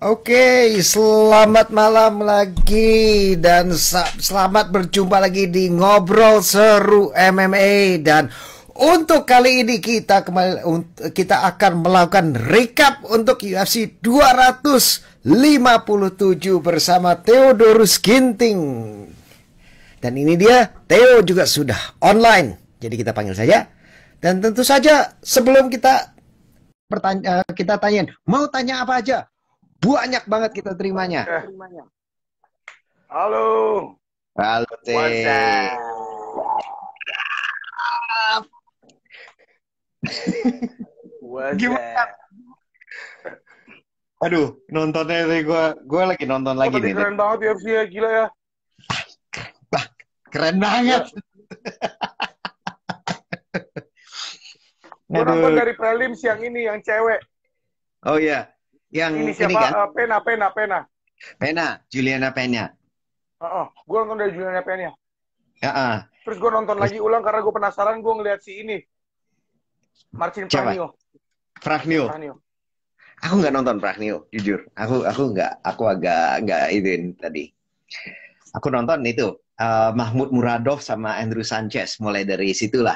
Oke, selamat malam lagi dan selamat berjumpa lagi di Ngobrol Seru MMA. Dan untuk kali ini kita akan melakukan recap untuk UFC 257 bersama Theodorus Ginting. Dan ini dia, Theo juga sudah online. Jadi kita panggil saja. Dan tentu saja sebelum kita tanyain, mau tanya apa aja? Banyak banget kita terimanya. Halo. Halo, What's Teh. up? What's Gimana? up? Aduh, nontonnya nih gue lagi nonton lagi Tadi nih. keren banget UFC ya, gila ya. Wah, keren banget. Gue nonton dari prelim siang ini yang cewek. Oh iya, yang Ini ini kan? siapa? Pena. Juliana Pena. Gue nonton dari Juliana Pena. Ya, Terus gue nonton terus lagi ulang karena gue penasaran gue ngeliat si ini. Marcin siapa? Pragnio. Fragnio. Aku nggak nonton Fragnio, jujur. Aku agak nggak izin tadi. Aku nonton itu Mahmud Muradov sama Andrew Sanchez. Mulai dari situlah.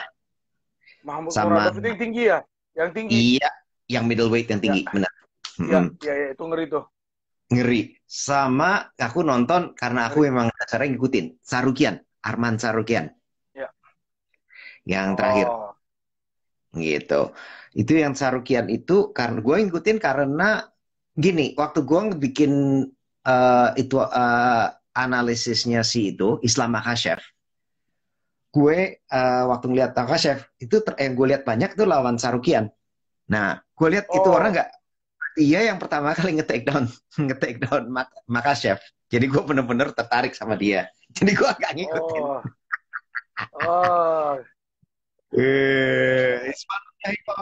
Mahmud Sama Muradov itu yang tinggi ya? Yang tinggi. iya, yang middleweight yang Ya, tinggi, benar. ya, itu ngeri tuh. Ngeri. Sama aku nonton karena aku Ngeri. memang acara ngikutin. Sarukian, Arman Sarukian. Ya. Yang terakhir. Oh. Gitu. Itu yang Sarukian itu karena gue ngikutin karena gini, waktu gue bikin analisisnya si itu, Islam Makhachev, gue waktu ngeliat Makhachev, itu yang gue lihat banyak tuh lawan Sarukian. Nah, gue lihat itu orang nggak. Iya, yang pertama kali nge-take down Makhachev. Jadi gue bener-bener tertarik sama dia. Jadi gue agak ngikutin. Oh.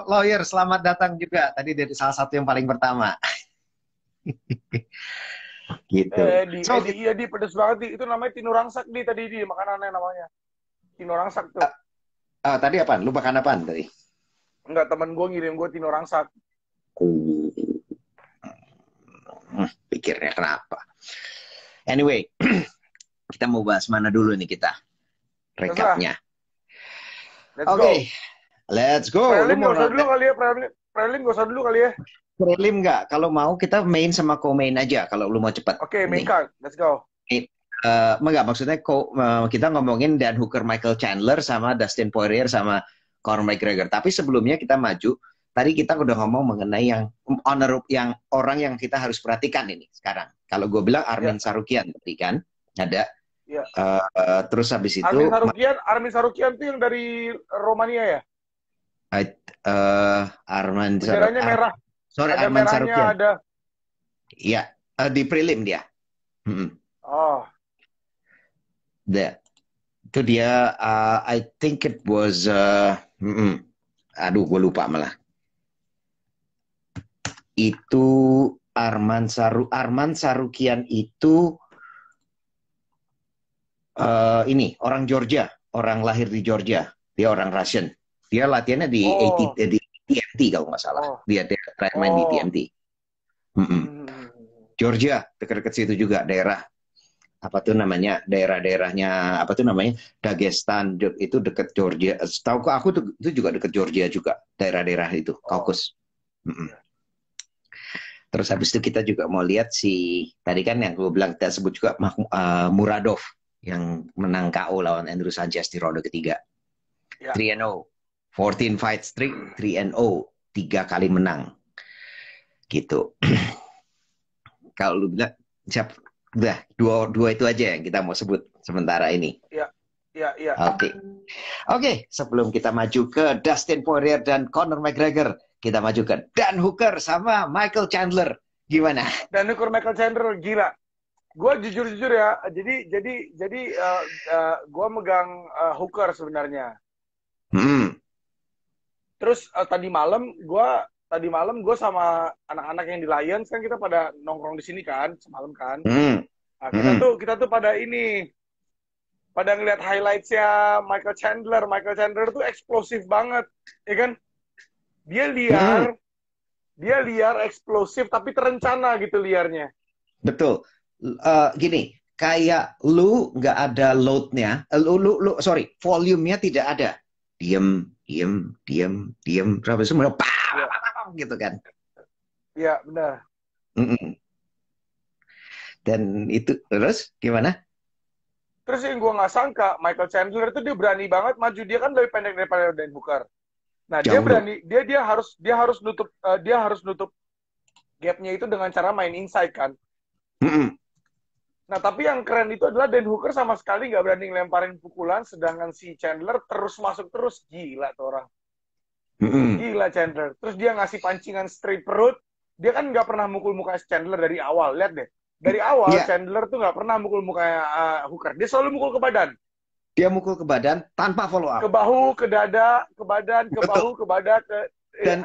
Lawyer, selamat datang juga. Tadi dari salah satu yang paling pertama. Gitu. Iya di pedes banget di. Itu namanya Tino Rangsak di tadi di makanannya namanya. Tino Rangsak tuh. Tadi apaan? Lu makan apaan tadi? Enggak, temen gue ngirim gue Tino Rangsak. Pikirnya kenapa? Anyway, kita mau bahas mana dulu nih kita? Recapnya. Oke, let's go. Prelim gak usah dulu kali ya. Prelim gak usah dulu kali ya. Prelim nggak? Kalau mau kita main sama co-main aja. Kalau lu mau cepat. Oke, main card. Let's go. Enggak, maksudnya kita ngomongin Dan Hooker, Michael Chandler sama Dustin Poirier sama Conor McGregor. Tapi sebelumnya kita maju. Tadi kita udah ngomong mengenai yang orang yang kita harus perhatikan ini sekarang. Kalau gue bilang Armin Sarukian tadi kan ada. Terus habis itu Armin Sarukian tuh yang dari Romania ya? Arman benderanya merah. Sorry, ada Arman merahnya Sarukian. ada. Iya, di prelim dia. Oh. Itu dia. I think it was. Aduh, gue lupa malah. Itu Arman Sarukian itu ini orang Georgia, orang lahir di Georgia. Dia orang Russian. Dia latihannya di TMT kalau nggak salah. Dia main di TMT. Georgia, dekat-dekat situ juga daerah apa tuh namanya, daerah-daerahnya apa tuh namanya, Dagestan, itu dekat Georgia. Setahu aku tuh itu juga dekat Georgia juga, daerah-daerah itu, Kaukus. Terus habis itu kita juga mau lihat si tadi kan yang gue bilang, kita sebut juga Muradov yang menang KO lawan Andrew Sanchez di ronde ketiga. 3-0, 14 fight streak, 3-0, 3 kali menang. Gitu. Kalau lu bilang siap, udah dua itu aja yang kita mau sebut sementara ini. Iya. Oke, sebelum kita maju ke Dustin Poirier dan Conor McGregor, kita maju ke Dan Hooker sama Michael Chandler. Gimana? Dan Hooker, Michael Chandler, gila. Gue jujur ya. Jadi gue megang Hooker sebenarnya. Terus tadi malam gue sama anak-anak yang di Lions kan, kita pada nongkrong di sini kan semalam kan. Nah, kita tuh pada ngeliat highlightsnya Michael Chandler. Michael Chandler tuh eksplosif banget, ya kan? Dia liar, Dia liar, eksplosif, tapi terencana gitu liarnya. Betul. Gini, kayak lu nggak ada load-nya, sorry, volume-nya tidak ada. Diem, diem, diem, diem, terus semua gitu kan. Iya, benar. Mm-mm. Dan itu terus gimana? Terus yang gue nggak sangka, Michael Chandler itu dia berani banget maju. Dia kan lebih pendek daripada Dan Hooker. Nah, dia Jauh loh. berani, dia harus nutup gapnya itu dengan cara main inside kan. Mm-mm. Nah, tapi yang keren itu adalah Dan Hooker sama sekali nggak berani ngelemparin pukulan, sedangkan si Chandler terus masuk terus. Gila tuh orang. Mm-mm. Gila Chandler. Terus dia ngasih pancingan straight perut. Dia kan nggak pernah mukul muka Chandler dari awal. Lihat deh. Dari awal Iya, Chandler tuh nggak pernah mukul muka Hooker. Dia selalu mukul ke badan. dia mukul ke badan tanpa follow Ke up. bahu, ke dada, ke badan, ke Betul. bahu, ke badan, ke... Dan,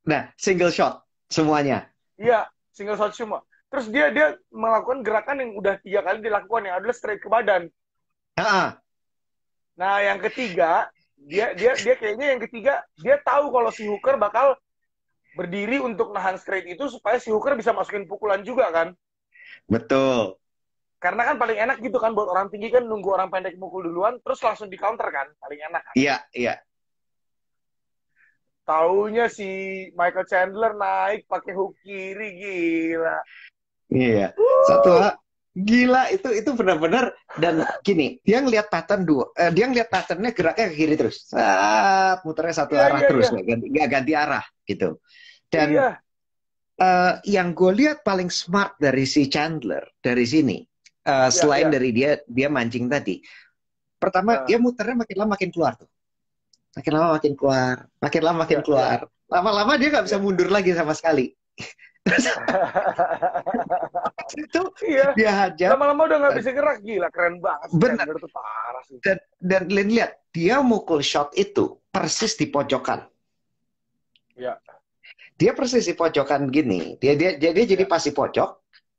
nah, single shot semuanya. Iya, single shot semua. Terus dia melakukan gerakan yang udah 3 kali dilakukan, yang adalah straight ke badan. Ah, Nah, yang ketiga, dia kayaknya yang ketiga, dia tahu kalau si Hooker bakal berdiri untuk nahan straight itu supaya si Hooker bisa masukin pukulan juga kan. betul. Karena kan paling enak gitu kan buat orang tinggi kan nunggu orang pendek mukul duluan terus langsung di counter kan. Paling enak kan. Iya, iya. Taunya si Michael Chandler naik pakai hook kiri, gila. Iya. Satu gila itu benar-benar, dan gini, dia ngelihat dia ngelihat patternnya geraknya ke kiri terus. Muternya satu Iya, arah iya, terus, iya. nggak ganti arah gitu. Dan Iya. yang gue lihat paling smart dari si Chandler dari sini, Iya, selain iya. dari dia mancing tadi, pertama dia muternya makin lama makin keluar tuh, makin lama makin keluar, makin lama makin Iya, iya. keluar, lama-lama dia nggak bisa Iya. mundur lagi sama sekali. Itu Iya. dia hajar. Lama-lama udah nggak bisa gerak, gila. Keren banget si Benar. Chandler tuh, parah sih. Dan lihat, dia mukul shot itu persis di pojokan. Iya. Dia persis di pojokan gini. Dia jadi Iya. pas di pojok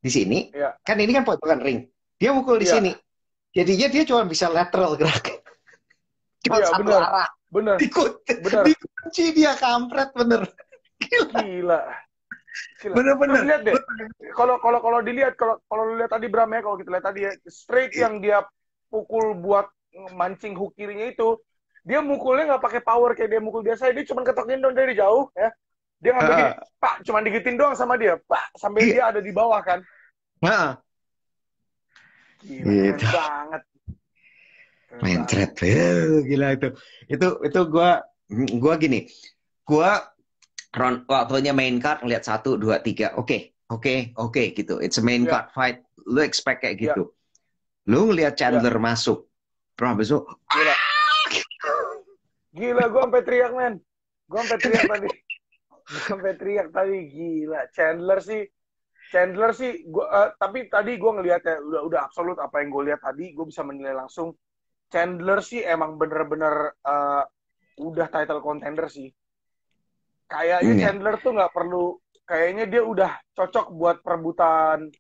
di sini. Iya. Kan ini kan pojokan ring. Dia mukul di sini. Iya. Jadinya dia cuma bisa lateral gerak. Cuma Iya, satu bener. arah. Bener. Bener. Dikunci dia, kampret bener. Gila. Gila. Gila. Terus Bener-bener. lihat deh, kalau dilihat kalau lu lihat tadi Bram ya, kalau kita lihat tadi ya, straight yang dia pukul buat mancing hook kirinya itu, dia mukulnya nggak pakai power kayak dia mukul biasa, dia cuma ketokin doang dari jauh ya. Dia ngambil gini, Pak, cuma digitin doang sama dia, Pak, sampai Iya. dia ada di bawah kan. Gila, Gitu. keren banget. Mencret, gila itu gua gini, gua waktunya main card ngeliat 1, 2, 3, oke gitu, it's a main Ya. card fight, lu expect kayak Ya. gitu, lu ngeliat Chandler masuk, besok gila, gue sampai teriak men, gue sampai teriak tadi, gila. Chandler sih, tapi tadi gue ngeliat ya, udah absolut apa yang gue lihat tadi, gue bisa menilai langsung. Chandler sih emang bener-bener udah title contender sih. Kayaknya Chandler tuh nggak perlu, kayaknya dia udah cocok buat perebutan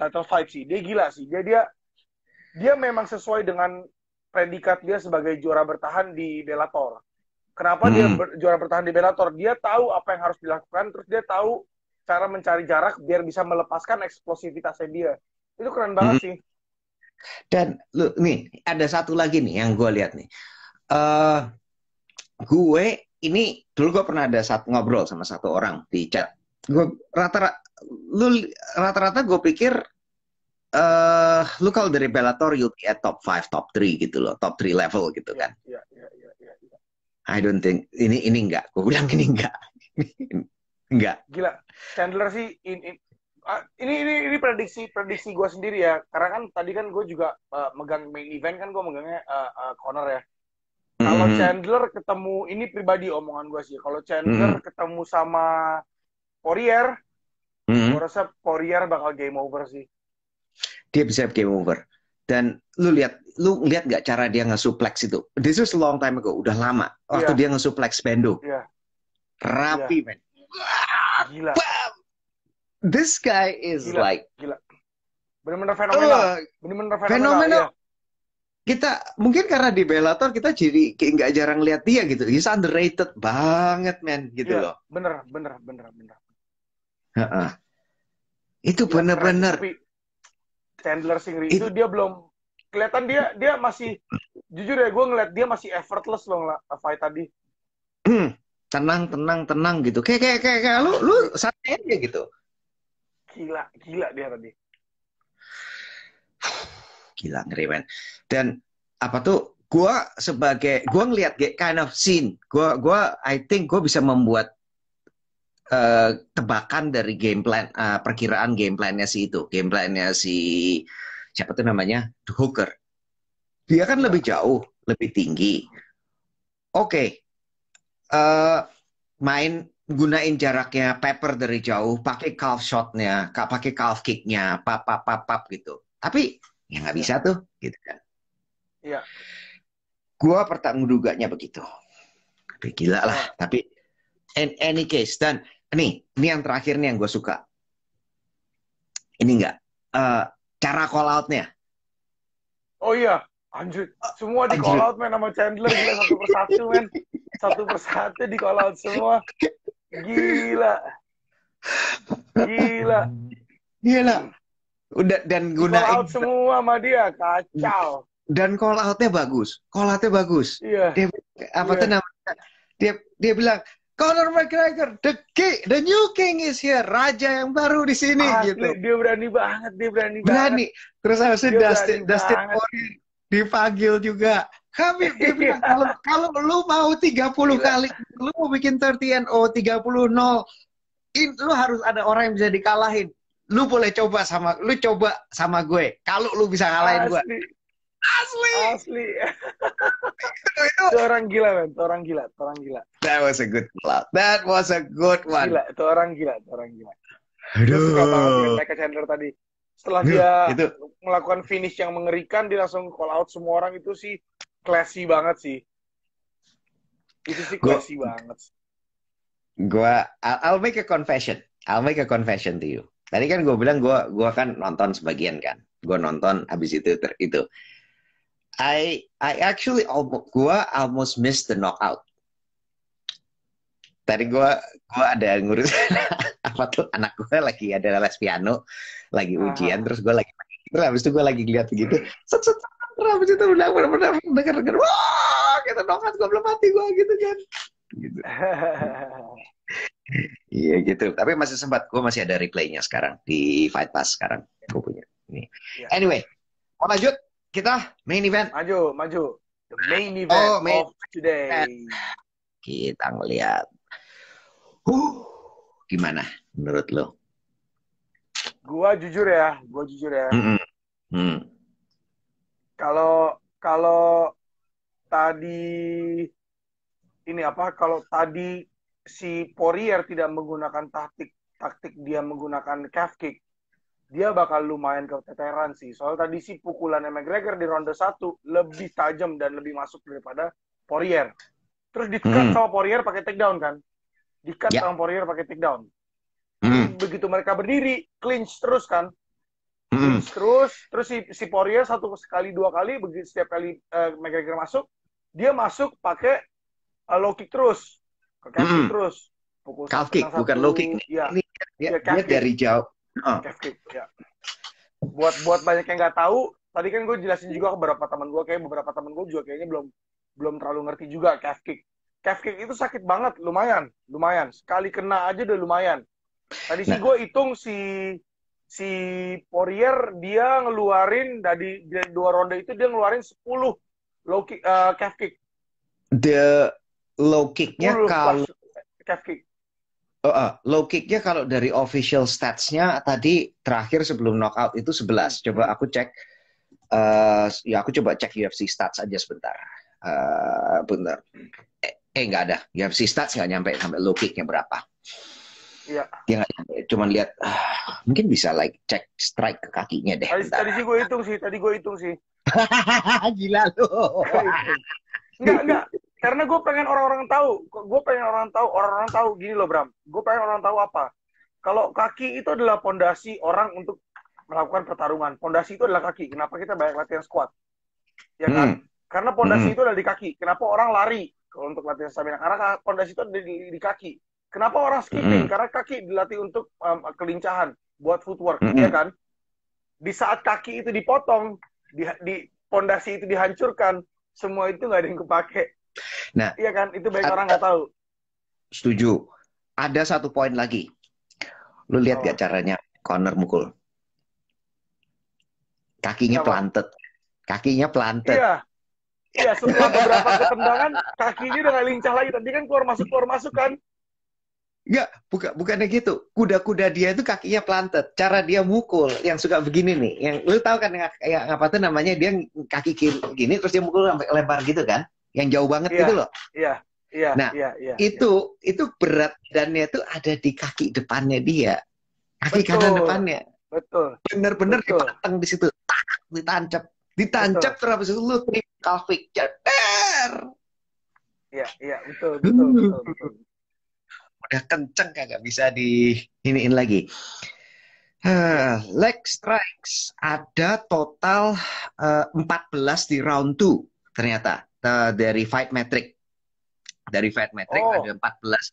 title fight sih. Dia gila sih. Dia memang sesuai dengan predikat dia sebagai juara bertahan di Bellator. Kenapa dia juara bertahan di Bellator? Dia tahu apa yang harus dilakukan, terus dia tahu cara mencari jarak biar bisa melepaskan eksplosivitasnya dia. Itu keren banget sih. Dan lu nih, ada satu lagi nih yang gue lihat nih. Gue ini dulu gue pernah ada ngobrol sama satu orang di chat. Gue rata-rata gue pikir lu kalau dari Bellator you'll be at top 5, top 3 gitu loh, top 3 level gitu kan. Iya. I don't think ini enggak. Gue bilang ini enggak. Enggak. Gila. Chandler sih ini prediksi gue sendiri ya. Karena kan tadi kan gue juga megang main event kan, gue megangnya corner ya. Kalau Chandler ketemu, ini pribadi omongan gue sih, kalau Chandler ketemu sama Poirier, gue rasa Poirier bakal game over sih. Dia bisa game over. Dan lu lihat nggak cara dia nge-suplex itu? This is a long time ago, udah lama. Waktu dia nge-suplex Bendo. Rapi, man. Gila. This guy is gila. like... Gila. Bener-bener fenomenal. Bener-bener fenomenal. Ya. kita mungkin karena di Bellator kita jadi kayak nggak jarang lihat dia gitu. He's underrated banget, man, gitu Iya, loh. bener. Heeh. Itu Gila, keren. bener-bener Tapi Chandler Singri itu itu dia belum kelihatan, dia masih, jujur ya, gue ngeliat dia masih effortless loh fight tadi. tenang gitu. Kayak lu santai aja gitu. Gila dia tadi. Gila, ngeri, man. Dan apa tuh? Gua ngelihat kayak kind of scene. I think gue bisa membuat tebakan dari game plan, perkiraan game plan-nya si itu, game plan-nya si siapa tuh namanya, Hooker. Dia kan lebih jauh, lebih tinggi. Oke, main gunain jaraknya Pepper dari jauh, pakai calf shot-nya, pakai calf kick-nya, pap gitu. Tapi ya nggak bisa tuh, gitu kan. Iya. Gua pertama menduganya begitu. Tapi gila lah. Tapi in any case, dan ini yang terakhir nih yang gue suka. Ini enggak cara call out-nya. Oh iya, anjir. Semua di call out, man, sama Chandler. Gila, satu persatu, man. Satu persatu di call out semua. Gila. Udah, dan gunain. Call out semua sama dia, kacau. Dan call out-nya bagus. Iya. Apa tuh namanya? Dia bilang, Conor McGregor, the new king is here, raja yang baru di sini. Asli, gitu. Dia berani banget. Terus habisnya Dustin Poirier dipanggil juga. Khabib dia bilang, kalau lu mau 30 kali, lu mau bikin 30-0, 30-0, lu harus ada orang yang bisa dikalahin. Lu boleh coba sama gue. Kalau lu bisa ngalahin gue. Asli. Itu orang gila, man. Itu orang gila. That was a good one. Gila, itu orang gila. Gue suka banget dengan Michael Chandler tadi. Setelah dia melakukan finish yang mengerikan, dia langsung call out semua orang. Itu sih classy banget sih. Banget. I'll make a confession to you. Tadi kan gue bilang gue kan nonton sebagian kan. Gue nonton habis itu. I actually almost missed the knockout. Tadi gue ada ngurus apa tuh, anak gue lagi ada les piano, lagi ujian, terus gue lagi habis itu gue lagi lihat begitu, habis itu udah dengar wah, kita knockout, gue belum mati gue gitu kan. Gitu. Iya gitu. Tapi masih sempat, gue masih ada replaynya sekarang di Fight Pass sekarang gue punya. Ini. Anyway, mau lanjut? Kita main event. Maju. The main event of today. Kita ngeliat. Gimana menurut lo? Gua jujur ya. Kalau tadi si Poirier tidak menggunakan taktik dia menggunakan calf kick, dia bakal lumayan keteteran sih. Soal tadi sih pukulannya McGregor di ronde 1 lebih tajam dan lebih masuk daripada Poirier. Terus di-cut sama Poirier pakai takedown kan? Sama Poirier pakai takedown. Begitu mereka berdiri, clinch terus kan? Terus si Poirier satu kali, dua kali, begitu setiap kali McGregor masuk, dia masuk pakai low kick terus. Calf kick terus. Pukul calf kick, bukan low kick. Iya. Dia dari jauh. Calf kick, ya. Buat banyak yang nggak tahu, tadi kan gue jelasin juga ke beberapa teman gue juga kayaknya belum terlalu ngerti juga calf kick. Calf kick itu sakit banget, lumayan. Sekali kena aja udah lumayan. Tadi sih gue hitung si Poirier dia ngeluarin dari 2 ronde itu dia ngeluarin 10 low kick, calf kick. The low kicknya kalau calf kick. Low kicknya kalau dari official stats-nya tadi terakhir sebelum knockout itu 11. Coba aku cek. Aku coba cek UFC stats aja sebentar. Bener. Nggak ada. UFC stats nggak nyampe sampai low kicknya berapa. Iya. Dia nggak nyampe. Cuman lihat. Mungkin bisa cek strike ke kakinya deh. Tadi sih gue hitung sih. Gila lo. Enggak. Karena gue pengen orang-orang tahu. Orang-orang tahu gini loh, Bram. Gue pengen orang tahu apa? Kalau kaki itu adalah pondasi orang untuk melakukan pertarungan. Pondasi itu adalah kaki. Kenapa kita banyak latihan squat? ya kan? Karena pondasi itu ada di kaki. Kenapa orang lari kalau untuk latihan stamina? Karena pondasi itu ada di kaki. Kenapa orang skipping? Karena kaki dilatih untuk kelincahan, buat footwork, ya kan? Di saat kaki itu dipotong, di pondasi itu dihancurkan, semua itu nggak ada yang kepake. Nah, iya kan? Itu banyak orang nggak tahu. Setuju. Ada satu poin lagi. Lu lihat gak caranya Conor mukul? Kakinya planted. Kakinya planted. Iya. Iya, setelah beberapa ketendangan, kakinya udah nggak lincah lagi. Tadi kan keluar masuk kan? Enggak, bukannya gitu. Kuda-kuda dia itu kakinya planted. Cara dia mukul, yang suka begini nih. Yang lu tahu kan yang apa tuh namanya, dia kaki kiri gini, terus dia mukul sampai lebar gitu kan? Yang jauh banget gitu loh. Iya. Nah, itu berat badannya itu ada di kaki depannya dia. Kaki kanan depannya. Betul. Bener-bener dipatang di situ. Ditancap terus habis itu lu triple kick. Jeder. Iya, betul. Udah kenceng kagak bisa iniin lagi. Leg strikes ada total 14 di round 2 ternyata dari Fight Metric. Dari Fight Metric ada 14.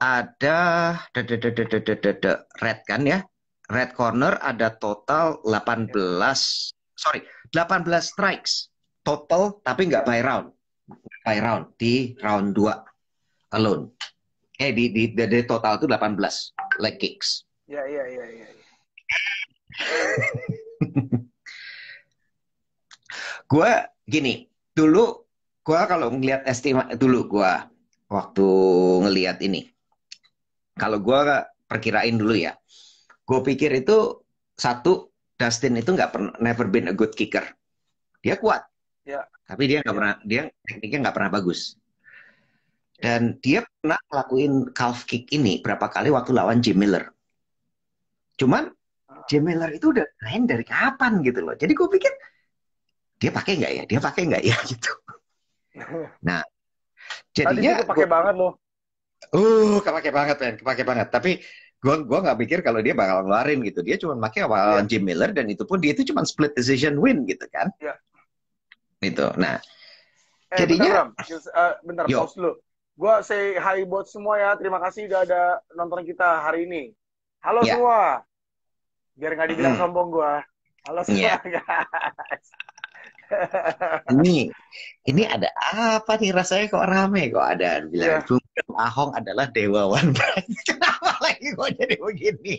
Ada red kan ya. Red corner ada total 18 strikes total, tapi nggak by round. By round di round 2 alone. Di total itu 18 leg kicks. Iya. Gue gini, dulu gue kalau ngelihat waktu ngelihat ini, kalau gue perkirain dulu ya, gue pikir itu satu, Dustin itu never been a good kicker. Dia kuat, tapi dia nggak pernah, dia tekniknya nggak pernah bagus. Dan dia pernah ngelakuin calf kick ini berapa kali waktu lawan Jim Miller. Cuman Jim Miller itu udah main dari kapan gitu loh. Jadi gue pikir dia pakai nggak ya gitu. Nah, jadinya tadi kepake banget loh. kepake banget. Tapi gue nggak pikir kalau dia bakal ngeluarin gitu. Dia cuma pakai lawan Jim Miller, dan itu pun dia itu cuma split decision win gitu kan. Iya. Itu. Nah, jadinya bentar pause dulu. Gue say hi buat semua ya. Terima kasih udah ada nonton kita hari ini. Halo semua. Biar nggak dibilang sombong gue. Halo semua guys. Ini ada apa nih, rasanya kok rame, kok ada bilang Ahong adalah dewa one brand. Kenapa lagi kok jadi begini?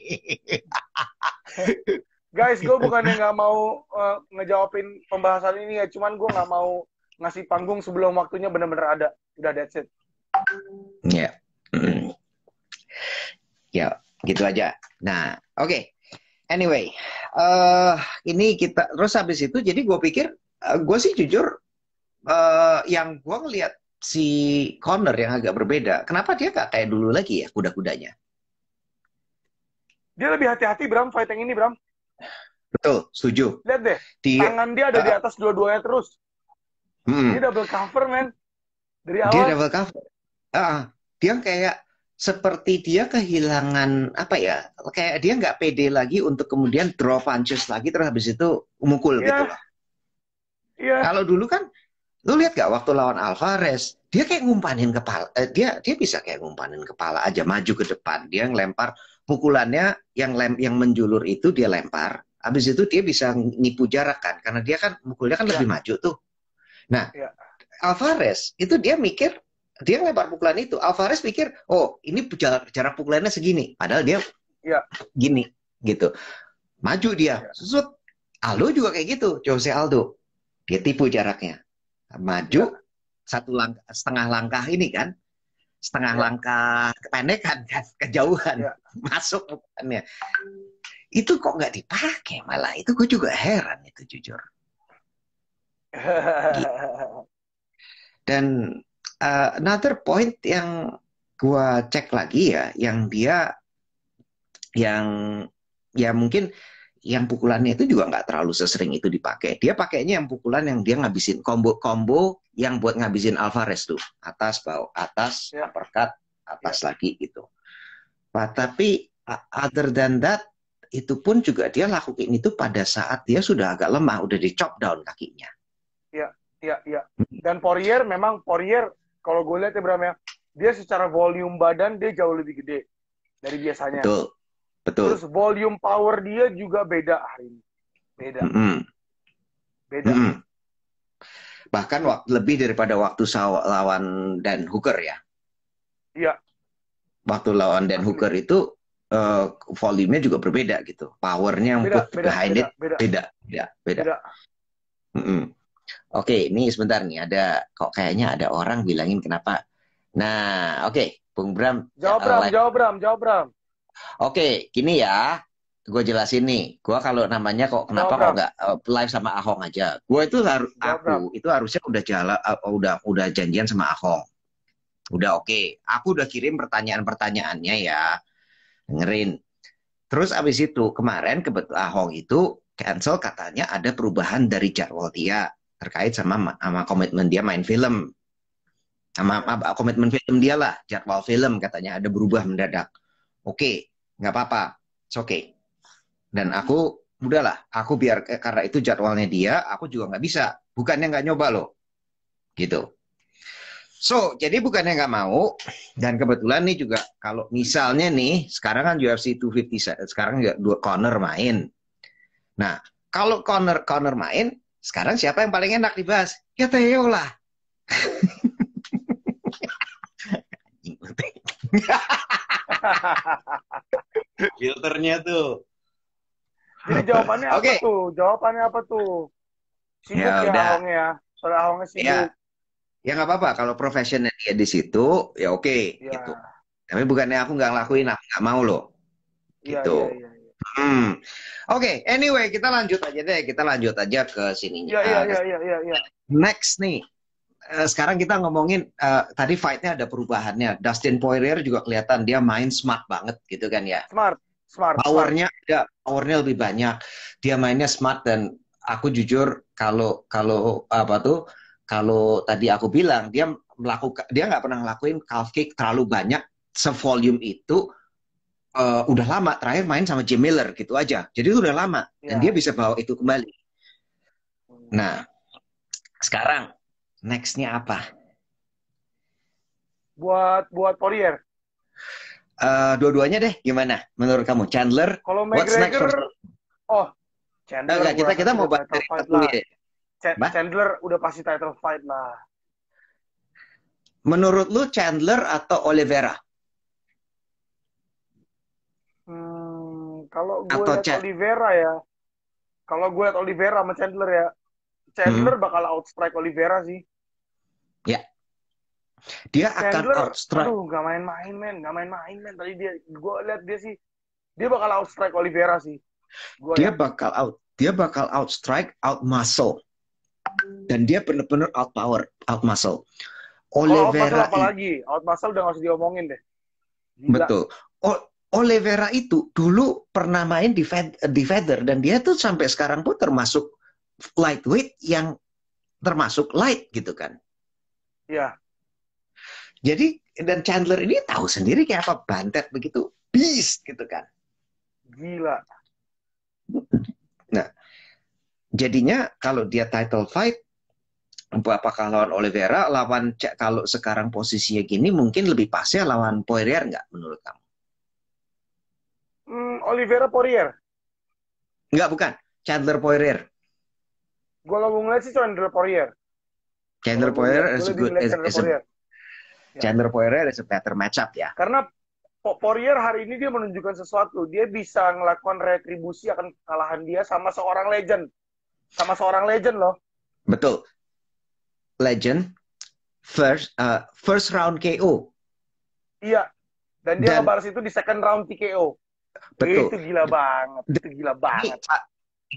Guys, gue bukannya nggak mau ngejawabin pembahasan ini ya, cuman gue nggak mau ngasih panggung sebelum waktunya benar-benar ada. Udah, that's it. Ya, ya gitu aja. Nah, oke. Anyway, ini kita terus habis itu, jadi gue pikir, gue sih jujur, yang gue ngelihat si Conor yang agak berbeda. Kenapa dia gak kayak dulu lagi ya kuda-kudanya? Dia lebih hati-hati, Bram, fighting ini, Bram. Betul, setuju. Lihat deh, tangan dia ada di atas dua-duanya terus. Dia double cover, man. Dari awal. Dia double cover. Dia kayak seperti dia kehilangan apa ya? Kayak dia nggak pede lagi untuk kemudian draw punches lagi terus habis itu mukul gitu loh. Kalau dulu kan, lu lihat gak waktu lawan Alvarez, dia kayak ngumpanin kepala, dia bisa kayak ngumpanin kepala aja maju ke depan, dia ngelempar pukulannya yang menjulur itu dia lempar, habis itu dia bisa nipu jarak kan, karena dia kan mukulnya kan lebih maju tuh. Nah, Alvarez itu dia mikir, dia ngelempar pukulan itu, Alvarez pikir, oh ini jarak pukulannya segini, padahal dia gini gitu, maju dia, susut. Aldo juga kayak gitu, Jose Aldo, dia tipu jaraknya. Maju setengah langkah ini kan, setengah langkah kependekan kan, kejauhan masuk bukannya. Itu kok nggak dipakai malah, itu gue juga heran itu jujur. Gitu. Dan another point yang gue cek lagi ya, yang dia ya mungkin yang pukulannya itu juga nggak terlalu sesering itu dipakai. Dia pakainya yang pukulan yang dia ngabisin combo yang buat ngabisin Alvarez tuh, atas bawah atas uppercut atas lagi gitu. Tapi other than that itu pun juga dia lakukan itu pada saat dia sudah agak lemah, udah di chop down kakinya. Iya. Dan Poirier kalau gue lihat ya Bram ya, dia secara volume badan dia jauh lebih gede dari biasanya. Betul. Terus volume power dia juga beda hari ini. Beda. Bahkan lebih daripada waktu lawan Dan Hooker ya. Iya. Waktu lawan Dan Hooker itu volumenya juga berbeda gitu. Powernya yang behind it beda. Oke, ini sebentar nih, kok kayaknya ada orang bilangin kenapa. Nah, oke, Bung Bram. Jawab Bram. Oke, gini ya, gue jelasin nih. Gue kalau namanya kenapa kok nggak live sama Ahong aja? Gue itu harusnya udah udah janjian sama Ahong. Udah oke. Aku udah kirim pertanyaan-pertanyaannya ya, dengerin. Terus abis itu kemarin kebetulan Ahong itu cancel, katanya ada perubahan dari jadwal dia terkait sama komitmen dia main film, sama komitmen film dia lah, jadwal film katanya ada berubah mendadak. Oke, nggak apa-apa, oke. Dan aku udahlah, aku biar karena itu jadwalnya dia, aku juga nggak bisa, bukannya nggak nyoba loh, gitu. So, jadi bukannya nggak mau, dan kebetulan nih juga kalau misalnya nih sekarang kan UFC 250 sekarang juga 2 corner main. Nah, kalau corner main, sekarang siapa yang paling enak dibahas? Ya Theo lah. Filternya tuh. Jadi jawabannya apa tuh? Sibuk ya Ahongnya ya. Soalnya Ahongnya sibuk. Ya nggak apa-apa. Kalau profesional dia di situ, ya oke. Gitu. Tapi bukannya aku nggak ngelakuin, aku nggak mau loh. Gitu. Oke, anyway, kita lanjut aja deh. Kita lanjut aja ke sininya. Iya. Next nih. Sekarang kita ngomongin tadi fight-nya ada perubahannya. Dustin Poirier juga kelihatan dia main smart banget gitu kan ya. Smart. Powernya lebih banyak. Dia mainnya smart, dan aku jujur kalau tadi aku bilang dia nggak pernah ngelakuin calf kick terlalu banyak sevolume itu. Udah lama terakhir main sama Jim Miller gitu aja. Jadi itu udah lama dan dia bisa bawa itu kembali. Nah, sekarang next-nya apa? Buat Poirier. Dua-duanya deh, gimana menurut kamu? Chandler, kalau McGregor, Chandler. Kita mau bahas dari dulu ya. Chandler udah pasti title fight lah. Menurut lu Chandler atau Oliveira? Kalau gue lihat Oliveira sama Chandler ya, Chandler bakal outstrike Oliveira sih. Ya. Dia Chandler, akan outstrike. Nggak main-main men. Tadi gue lihat dia bakal outstrike Oliveira sih. Dia bakal outstrike, out muscle. Dan dia benar-benar out power, out muscle. Oliveira apalagi, out muscle udah nggak usah diomongin deh. Gila. Betul. Oliveira itu dulu pernah main di feather, dan dia tuh sampai sekarang pun termasuk lightweight yang termasuk light gitu kan. Iya. Jadi dan Chandler ini tahu sendiri kayak apa, bantet begitu, beast gitu kan. Gila. Nah, jadinya kalau dia title fight, apakah lawan Oliveira, kalau sekarang posisinya gini mungkin lebih pasnya lawan Poirier nggak menurut kamu? Oliveira Poirier? Nggak, bukan. Chandler Poirier. Gue mau ngeliat sih Chandler Poirier. Chandler Poirier is a better matchup ya. Karena Poirier hari ini dia menunjukkan sesuatu. Dia bisa melakukan retribusi akan kekalahan dia sama seorang legend. Loh. Betul. Legend. First round KO. Iya. Dan dia ngebalas itu di second round TKO. Betul. Itu gila banget.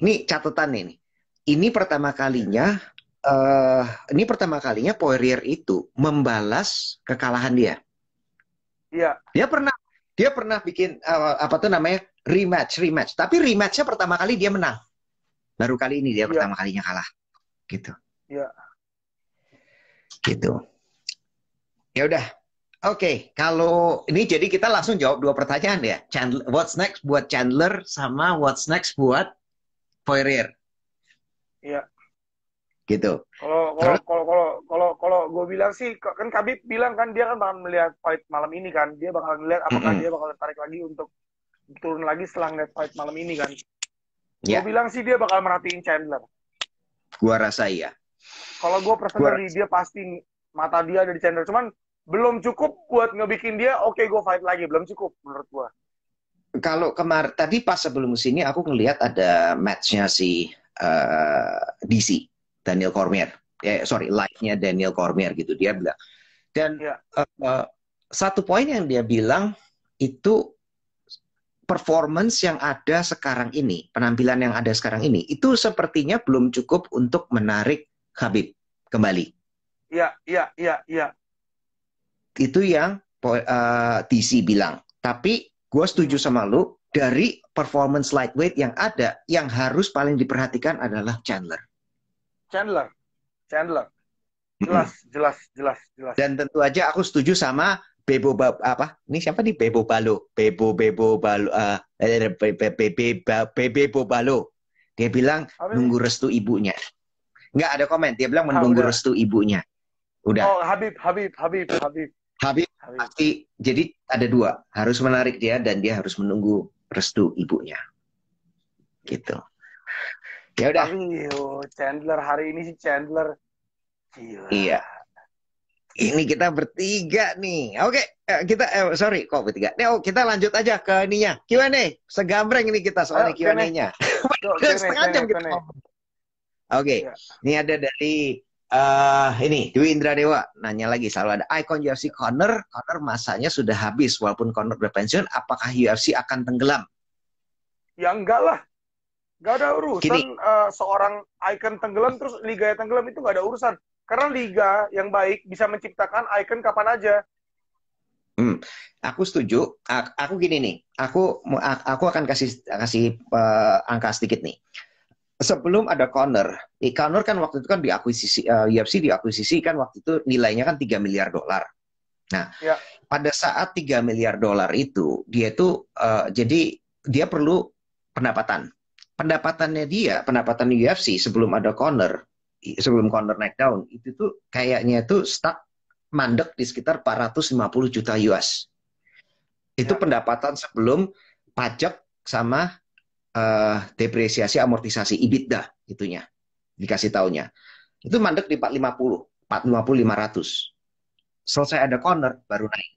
Ini catatan nih. Ini pertama kalinya Poirier itu membalas kekalahan dia. Iya. Dia pernah bikin rematch. Tapi rematchnya pertama kali dia menang. Baru kali ini dia pertama kalinya kalah. Gitu. Iya. Gitu. Ya udah. Oke, kalau ini jadi kita langsung jawab dua pertanyaan ya. Chandler, what's next buat Chandler sama what's next buat Poirier. Iya. Gitu. Kalau gue bilang sih, kan Khabib bilang kan dia kan bakal melihat fight malam ini kan. Dia bakal melihat apakah dia bakal tertarik lagi untuk turun lagi setelah ngeliat fight malam ini kan. Gue bilang sih dia bakal merhatiin Chandler. Gua rasa iya. Kalau gue personally dia pasti mata dia ada di Chandler. Cuman belum cukup buat ngebikin dia oke, gue fight lagi. Belum cukup menurut gue. Kalau tadi pas sebelum sini aku ngelihat ada matchnya si DC Daniel Cormier. Live-nya Daniel Cormier gitu dia bilang. Dan satu poin yang dia bilang itu performance yang ada sekarang ini, penampilan yang ada sekarang ini, itu sepertinya belum cukup untuk menarik Khabib kembali. Iya. Itu yang DC bilang. Tapi gue setuju sama lu, dari performance lightweight yang ada, yang harus paling diperhatikan adalah Chandler. Jelas. Dan tentu aja aku setuju sama Bebo ini siapa nih Bebo Balo. Dia bilang nunggu restu ibunya. Nggak ada komen, dia bilang menunggu restu ibunya. Udah. Oh, Habib. Habib pasti, jadi ada dua, harus menarik dia dan dia harus menunggu restu ibunya. Gitu. Ya udah. Chandler hari ini sih Chandler. Gila. Iya. Ini kita bertiga nih. Oke, kita sorry kok bertiga. Kita lanjut aja ke ininya. Q&A. Segambreng ini kita soalnya Q&A-nya. Setengah jam kita ngomong. Oke, ini ada dari ini Dwi Indra Dewa nanya lagi, selalu ada icon UFC Conor masanya sudah habis walaupun Conor udah pensiun, apakah UFC akan tenggelam? Ya enggak lah. Gak ada urusan seorang icon tenggelam terus liga yang tenggelam, itu gak ada urusan. Karena liga yang baik bisa menciptakan icon kapan aja. Aku setuju. Aku gini nih. Aku akan kasih angka sedikit nih. Sebelum ada Conor kan waktu itu kan diakuisisi UFC diakuisisi kan waktu itu nilainya kan 3 miliar dolar. Nah, pada saat 3 miliar dolar itu dia itu jadi dia perlu pendapatan. Pendapatan UFC sebelum ada Conor, sebelum Conor naik down, itu tuh kayaknya tuh stuck mandek di sekitar 450 juta US. Itu pendapatan sebelum pajak sama depresiasi amortisasi EBITDA itunya dikasih taunya. Itu mandek di 450 500. Selesai ada Conor baru naik.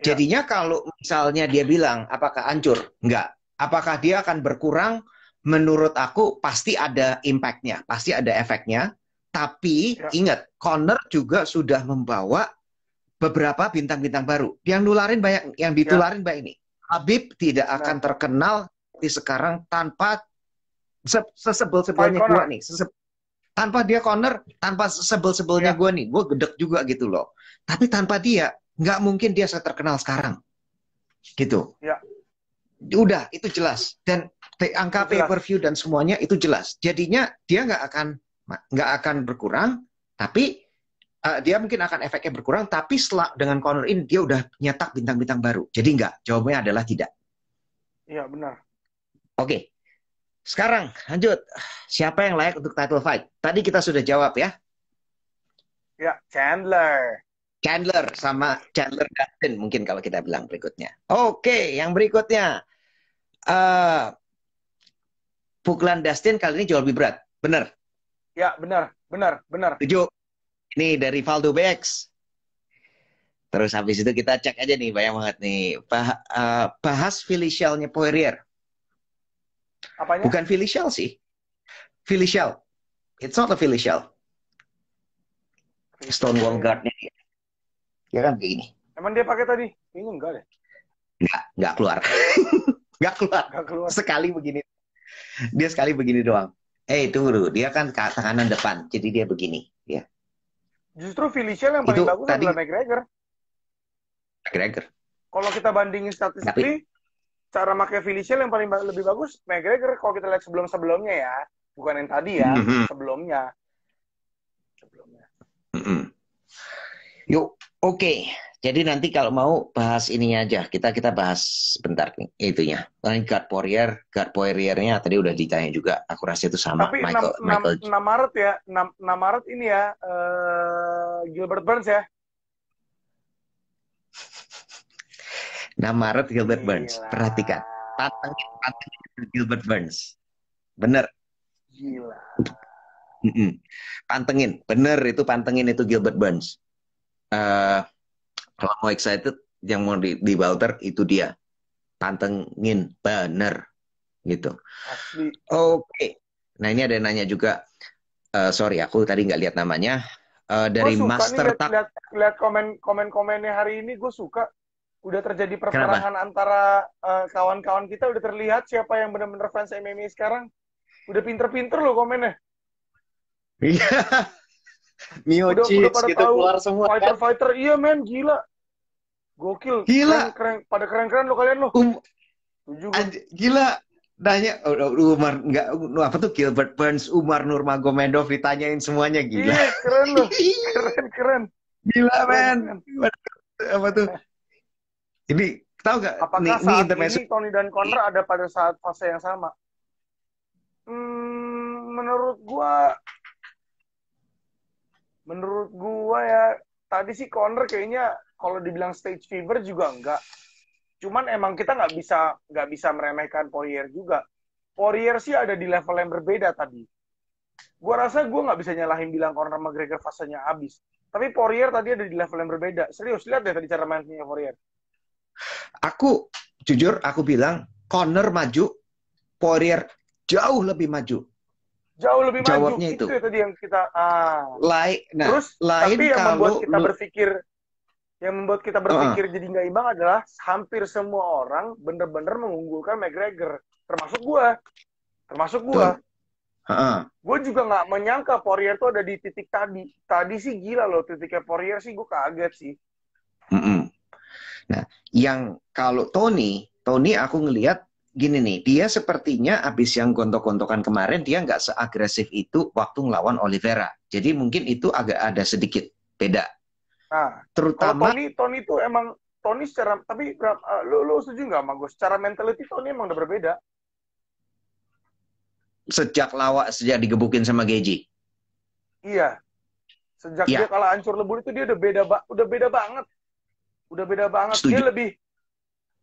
Jadinya kalau misalnya dia bilang apakah hancur? Enggak. Apakah dia akan berkurang? Menurut aku pasti ada impact-nya, pasti ada efeknya. Tapi ingat, Conor juga sudah membawa beberapa bintang-bintang baru. Yang ditularin banyak ini. Habib tidak akan terkenal seperti sekarang tanpa sesebel-sebelnya gue nih. Tanpa dia Conor, tanpa sebel-sebelnya gue nih. Gue gedek juga gitu loh. Tapi tanpa dia, nggak mungkin dia terkenal sekarang. Gitu. Udah, itu jelas. Dan angka pay-per-view dan semuanya itu jelas. Jadinya dia nggak akan berkurang, tapi dia mungkin akan efeknya berkurang, tapi setelah dengan Conor ini dia udah nyetak bintang-bintang baru. Jadi enggak, jawabannya adalah tidak. Iya, benar. Oke. Sekarang lanjut. Siapa yang layak untuk title fight? Tadi kita sudah jawab ya. Ya, Chandler sama Chandler Dustin mungkin kalau kita bilang berikutnya. Oke, yang berikutnya. Pukulan Dustin kali ini jauh lebih berat. Benar? Ya, benar. Setuju. Ini dari Valdo BX. Terus habis itu kita cek aja nih, banyak banget nih. Bahas Philly-Shell-nya Poirier. Apanya? Bukan Philly-Shell sih. Philly-Shell. It's not a Philly-Shell. Stonewall Guard-nya dia. Ya kan kayak gini. Emang dia pakai tadi? Kayaknya enggak deh. Enggak keluar. Enggak keluar. Sekali begini. Dia sekali begini doang. Tunggu. Dia kan tanganan depan. Jadi dia begini. Ya. Justru Philly-Shell yang paling bagus adalah McGregor. Kalau kita bandingin statistik, cara pakai Philly-Shell yang paling lebih bagus McGregor kalau kita lihat sebelum-sebelumnya ya. Bukan yang tadi ya, sebelumnya. Yuk, oke. Jadi nanti kalau mau bahas ininya aja, kita bahas sebentar nih itunya. Guard Poirier-nya tadi udah ditanya juga. Aku rasa itu sama Tapi Michael. 6 Maret ya, 6 Maret ini ya, Gilbert Burns ya. 6 Maret Gilbert Burns. Gila. Perhatikan. Pantengin Gilbert Burns. Bener. Gila. Pantengin. Bener itu pantengin itu Gilbert Burns. Kalau mau excited, yang mau di Walter itu dia. Pantengin. Bener. Gitu. Asli. Oke. Nah ini ada yang nanya juga. Sorry, aku tadi nggak lihat namanya. Dari Master nih lihat komen-komennya hari ini, gue suka. Udah terjadi perperangan antara kawan-kawan kita, udah terlihat siapa yang benar-benar fans MMA sekarang. Udah pinter-pinter loh komennya. Iya. Miocic udah gitu keluar semua. Fighter, iya men, gila. Gokil. Gila. Keren, pada keren-keren lo kalian lo. Gila. Nanya Umar nggak apa tuh Gilbert Burns, Umar Nurmagomedov ditanyain semuanya gila. Iya, keren loh. Keren. Gila men. Apa tuh? Ini tahu nggak? Apakah saat ini Tony dan Conor ada pada saat fase yang sama? Menurut gua ya tadi sih Conor kayaknya kalau dibilang stage fever juga enggak. Cuman emang kita nggak bisa meremehkan Poirier juga. Poirier sih ada di level yang berbeda tadi. Gua rasa gua nggak bisa nyalahin bilang Conor McGregor fasenya habis. Tapi Poirier tadi ada di level yang berbeda. Serius, lihat deh tadi cara mainnya Poirier. Aku jujur aku bilang Conor maju, Poirier jauh lebih maju. Jauh lebih Jawabnya maju. Itu ya tadi yang kita terus lain tapi yang kalau membuat kita berpikir jadi nggak imbang adalah hampir semua orang bener-bener mengunggulkan McGregor, termasuk gua. Gue juga nggak menyangka Poirier tuh ada di titik tadi. Tadi sih gila loh titiknya Poirier sih, gue kaget sih. Nah, yang kalau Tony aku ngelihat gini nih, dia sepertinya abis yang gontok-gontokan kemarin, dia nggak seagresif itu waktu ngelawan Oliveira. Jadi mungkin itu agak ada sedikit beda. Nah, terutama kalau Tony itu emang Tony secara, tapi lu setuju nggak sama gue? Secara mentality Tony emang udah berbeda. Sejak digebukin sama Geji. Iya. Sejak dia kalah hancur lebur itu dia udah beda banget. Setuju. Dia lebih,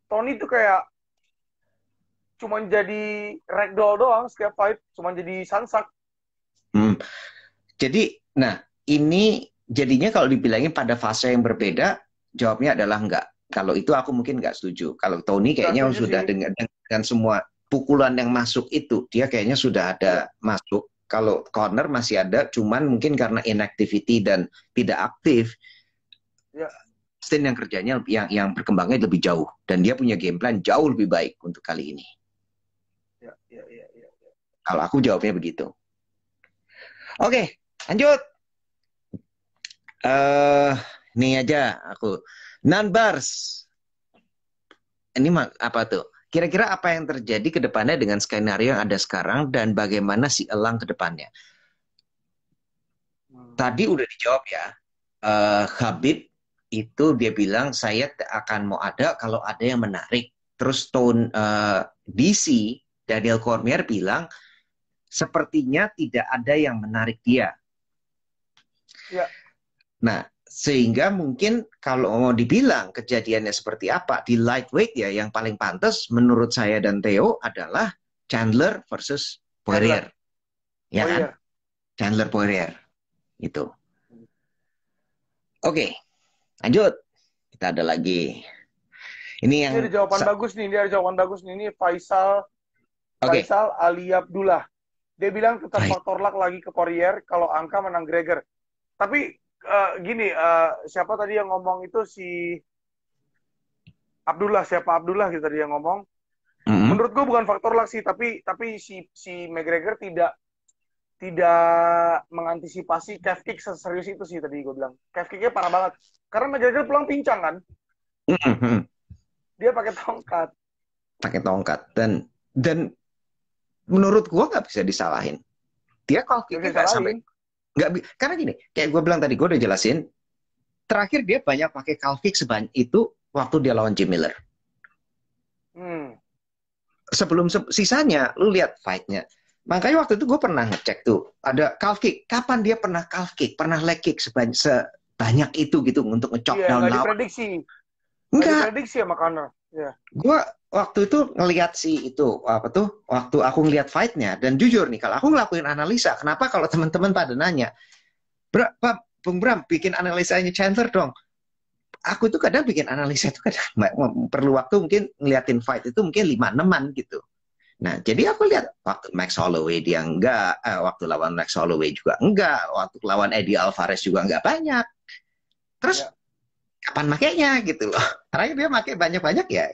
Tony tuh kayak cuman jadi ragdoll doang setiap fight, cuman jadi sansak. Jadi, nah ini jadinya kalau dibilangin pada fase yang berbeda, jawabnya adalah enggak. Kalau itu aku mungkin nggak setuju. Kalau Tony kayaknya sudah dengan semua pukulan yang masuk itu, dia kayaknya sudah ada masuk. Kalau Conor masih ada, cuman mungkin karena inactivity dan tidak aktif. Stin yang kerjanya yang berkembangnya lebih jauh dan dia punya game plan jauh lebih baik untuk kali ini. Kalau aku jawabnya begitu. Oke, lanjut. Ini aja aku. Nanbars. Ini apa tuh? Kira-kira apa yang terjadi ke depannya dengan skenario yang ada sekarang dan bagaimana si Elang ke depannya? Tadi udah dijawab ya. Khabib itu dia bilang saya akan mau ada kalau ada yang menarik. Terus DC Daniel Cormier bilang sepertinya tidak ada yang menarik dia. Ya. Nah, sehingga mungkin kalau mau dibilang kejadiannya seperti apa di lightweight ya yang paling pantas menurut saya dan Theo adalah Chandler versus Poirier. Ya kan? Chandler Poirier. Itu. Oke. Lanjut. Kita ada lagi. Ini ada jawaban bagus nih. Ini Faisal Ali Abdullah. Dia bilang tetap faktor luck lagi ke Poirier kalau angka menang Gregor. Tapi gini, siapa tadi yang ngomong itu si Abdullah, gitu tadi yang ngomong. Menurut gue bukan faktor luck sih, tapi si McGregor tidak mengantisipasi calf kick seserius itu sih tadi gue bilang. Calf kicknya parah banget. Karena McGregor pulang pincang kan. Dia pakai tongkat. Dan menurut gue nggak bisa disalahin. Dia kalau kicknya nggak sampai. Karena gini, kayak gue bilang tadi, gue udah jelasin. terakhir dia banyak pakai calf kick sebanyak itu waktu dia lawan Jim Miller. Sebelum sisanya, lu lihat fight-nya. Makanya waktu itu gue pernah ngecek tuh, ada calf kick. Kapan dia pernah calf kick, pernah leg kick sebanyak itu gitu untuk ngechop down lawan? Diprediksi. Enggak. Diprediksi sama Conor. Yeah. Gue waktu itu ngelihat waktu aku ngelihat fight-nya, dan jujur nih, kalau aku ngelakuin analisa, kenapa kalau teman-teman pada nanya, Bung Bram, bikin analisanya Chandler dong. Aku tuh kadang bikin analisa itu kadang perlu waktu, mungkin ngeliatin fight itu mungkin 5-6an gitu. Nah, jadi aku lihat waktu Max Holloway dia enggak, waktu lawan Max Holloway juga enggak, waktu lawan Eddie Alvarez juga enggak banyak. Terus kapan makainya gitu loh. Terakhir dia pakai banyak-banyak ya.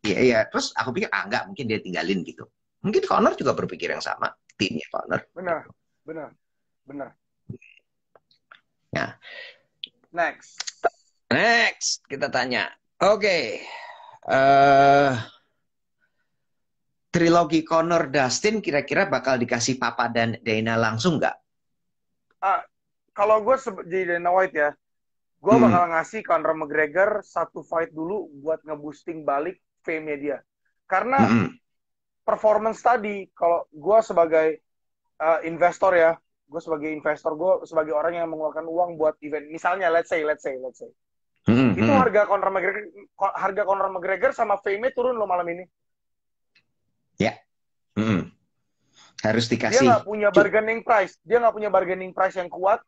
Iya. Terus aku pikir enggak, mungkin dia tinggalin gitu. Mungkin Conor juga berpikir yang sama, timnya Conor. Benar. Nah, next kita tanya. Oke. Trilogi Conor Dustin kira-kira bakal dikasih Papa dan Dana langsung nggak? Kalau gue jadi Dana White ya, gue bakal ngasih Conor McGregor satu fight dulu buat ngeboosting balik fame-nya dia. Karena performance tadi, kalau gue sebagai investor ya, gue sebagai orang yang mengeluarkan uang buat event, misalnya let's say, itu harga Conor McGregor sama fame-nya turun loh malam ini. Ya. Harus dikasih. Dia nggak punya bargaining price yang kuat,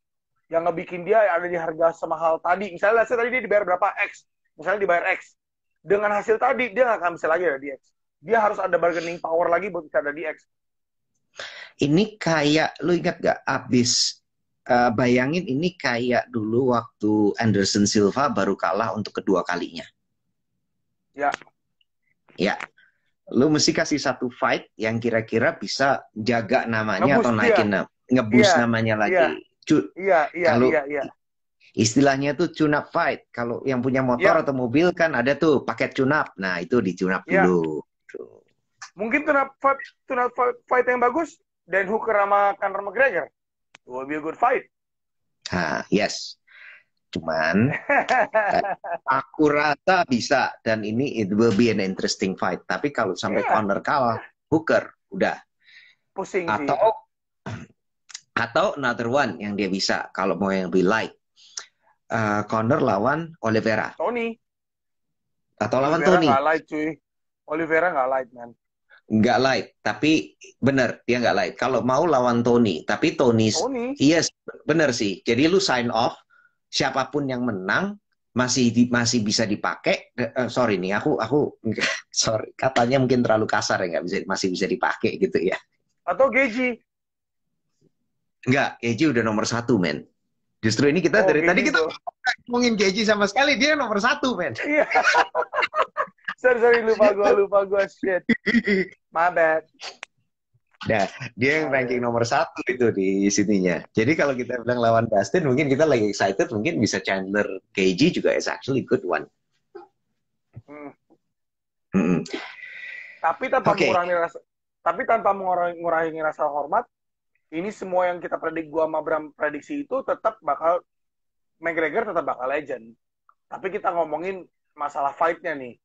yang ngebikin dia ada di harga semahal tadi. Misalnya tadi dia dibayar berapa X, misalnya dibayar X. Dengan hasil tadi dia nggak akan bisa lagi ada di X. Dia harus ada bargaining power lagi buat bisa ada di X. Ini kayak, lu ingat gak abis bayangin ini kayak dulu waktu Anderson Silva baru kalah untuk kedua kalinya. Ya. Lu mesti kasih satu fight yang kira-kira bisa jaga namanya atau naikin ngeboost namanya lagi. Kalau istilahnya tuh tune up fight. Kalau yang punya motor atau mobil kan ada tuh paket tune up. Nah, itu di tune up dulu. Mungkin tune up fight yang bagus Dan Hooker sama Conor McGregor. It will be a good fight. Yes. Cuman aku rasa bisa, dan ini it will be an interesting fight. Tapi kalau sampai Conor kalah, Hooker udah pusing sih. Atau another one yang dia bisa kalau mau yang lebih light, Conor lawan Oliveira. Atau lawan Tony. Nggak light cuy. Oliveira nggak light man. Nggak light, tapi bener dia nggak light. Kalau mau lawan Tony, tapi Tony. Yes, bener sih. Jadi lu sign off. Siapapun yang menang masih bisa dipakai. Sorry nih, aku sorry, katanya mungkin terlalu kasar ya, masih bisa dipakai gitu ya. Atau Gaethje? Enggak, Gaethje udah nomor 1 men. Justru ini kita dari tadi kita ngomongin Gaethje sama sekali, dia nomor 1 men. Iya. sorry lupa gua shit. My bad. Nah, dia yang ranking nomor 1 itu di sininya. Jadi kalau kita bilang lawan Dustin, mungkin kita lagi excited, mungkin bisa Chandler Gaethje juga is actually good one. Tapi tanpa mengurangi rasa hormat, ini semua yang kita gua sama Bram prediksi itu tetap bakal McGregor tetap bakal legend. Tapi kita ngomongin masalah fight-nya nih.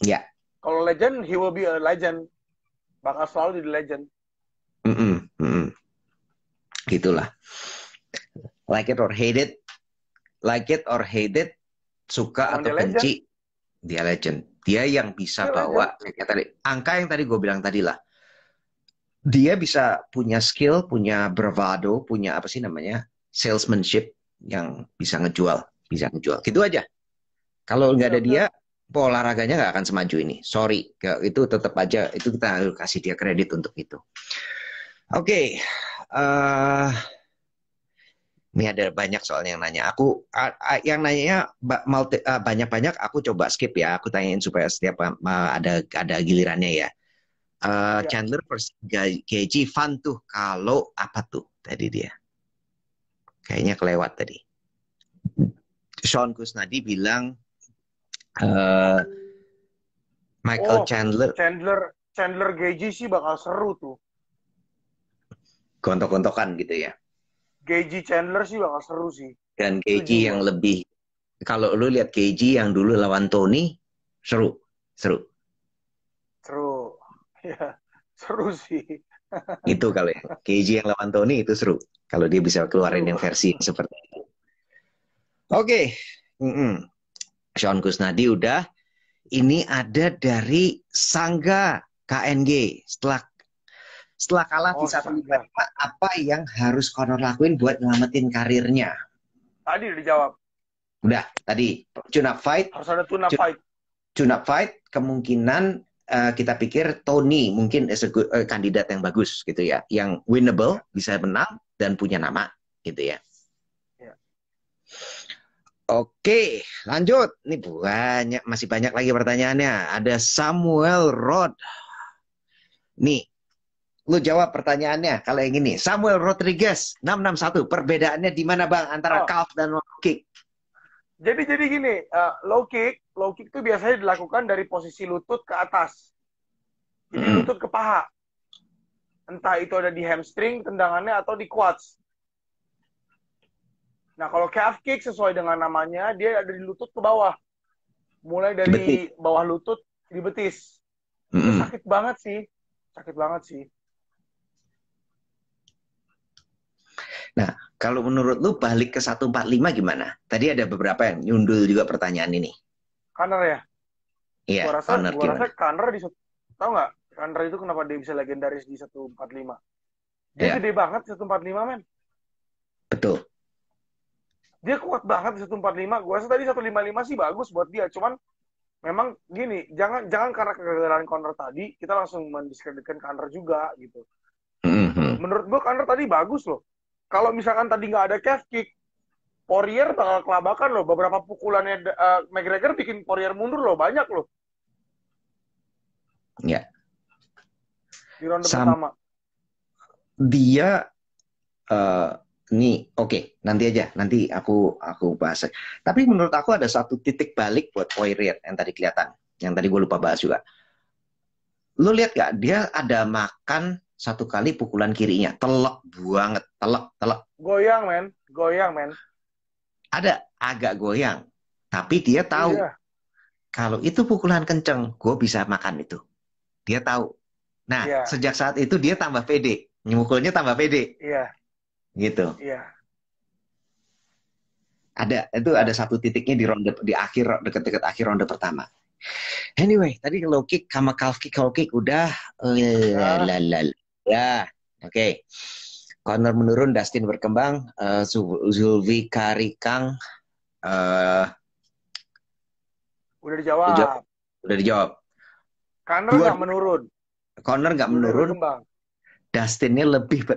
Ya. Kalau legend, he will be a legend. Bakal selalu jadi legend. Gitulah. Like it or hate it, suka atau benci, dia legend. Dia yang bisa bawa kayak tadi, angka yang tadi gue bilang tadi lah. Dia bisa punya skill, punya bravado, punya apa sih namanya, salesmanship yang bisa ngejual. Gitu aja. Kalau nggak ada dia, olahraganya nggak akan semaju ini. Sorry, itu tetap aja, itu kita harus kasih dia kredit untuk itu. Oke. Ini ada banyak soalnya yang nanya. Yang nanya banyak-banyak, aku coba skip ya. Aku tanyain supaya setiap ada gilirannya ya. Chandler versus Gaethje fun tuh. Kalau apa tuh tadi dia? Kayaknya kelewat tadi. Sean Kusnadi bilang Michael Chandler Gaethje sih bakal seru tuh. Gontok-gontokan gitu ya. Gaethje Chandler sih bakal seru sih. Dan Gaethje yang lebih kalau lu lihat KG yang dulu lawan Tony, seru. Seru. Ya, seru sih. Itu kalau ya. KG yang lawan Tony itu seru. Kalau dia bisa keluarin Seru. yang versi seperti itu. Oke. Sean Kusnadi udah. Ini ada dari Sangga KNG. Setelah kalah di 155, apa yang harus Conor lakuin buat nyelamatin karirnya? Tadi udah dijawab. Udah, tadi tune-up fight. Harus ada tune-up fight. Tune-up fight, kemungkinan kita pikir Tony mungkin kandidat yang bagus gitu ya, yang winnable, bisa menang dan punya nama gitu ya. Oke, lanjut. Ini masih banyak lagi pertanyaannya. Ada Samuel Rod. Nih, lu jawab pertanyaannya. Kalau yang ini, Samuel Rodriguez 661. Perbedaannya di mana bang antara calf dan low kick? Jadi gini, low kick itu biasanya dilakukan dari posisi lutut ke atas. Jadi lutut ke paha. Entah itu ada di hamstring, tendangannya, atau di quads. Nah, kalau calf kick sesuai dengan namanya, dia ada di lutut ke bawah. Mulai dari bawah lutut di betis. Itu sakit banget sih. Sakit banget sih. Nah, kalau menurut lu balik ke 145 gimana? Tadi ada beberapa yang nyundul juga pertanyaan ini. Conor ya? Iya, gua rasa Conor di... Tahu nggak? Conor itu kenapa dia bisa legendaris di 145? Dia gede banget 145, men. Betul. Dia kuat banget di 145. Gue rasa tadi 155 sih bagus buat dia. Cuman memang gini, jangan karena kegagalan Conor tadi kita langsung mendiskreditkan Conor juga gitu. Menurut gue Conor tadi bagus loh. Kalau misalkan tadi nggak ada calf kick, Poirier bakal kelabakan loh. Beberapa pukulannya McGregor bikin Poirier mundur loh, banyak loh. Ya. Di ronde pertama. Dia nih, oke, nanti aku bahas. Tapi menurut aku ada satu titik balik buat Poirier yang tadi kelihatan, yang tadi gue lupa bahas juga. Lu lihat gak, dia ada makan satu kali pukulan kirinya, telak banget, telak. Goyang men. Ada agak goyang, tapi dia tahu kalau itu pukulan kenceng, gue bisa makan itu. Dia tahu. Nah, sejak saat itu dia tambah pede, mukulnya tambah pede. Gitu. Ada satu titiknya di ronde di akhir, dekat-dekat akhir ronde pertama. Anyway, tadi low kick sama calf kick udah oke. Conor menurun, Dustin berkembang, Zulfi Karikang udah dijawab. Conor nggak menurun. Conor nggak menurun. Dustinnya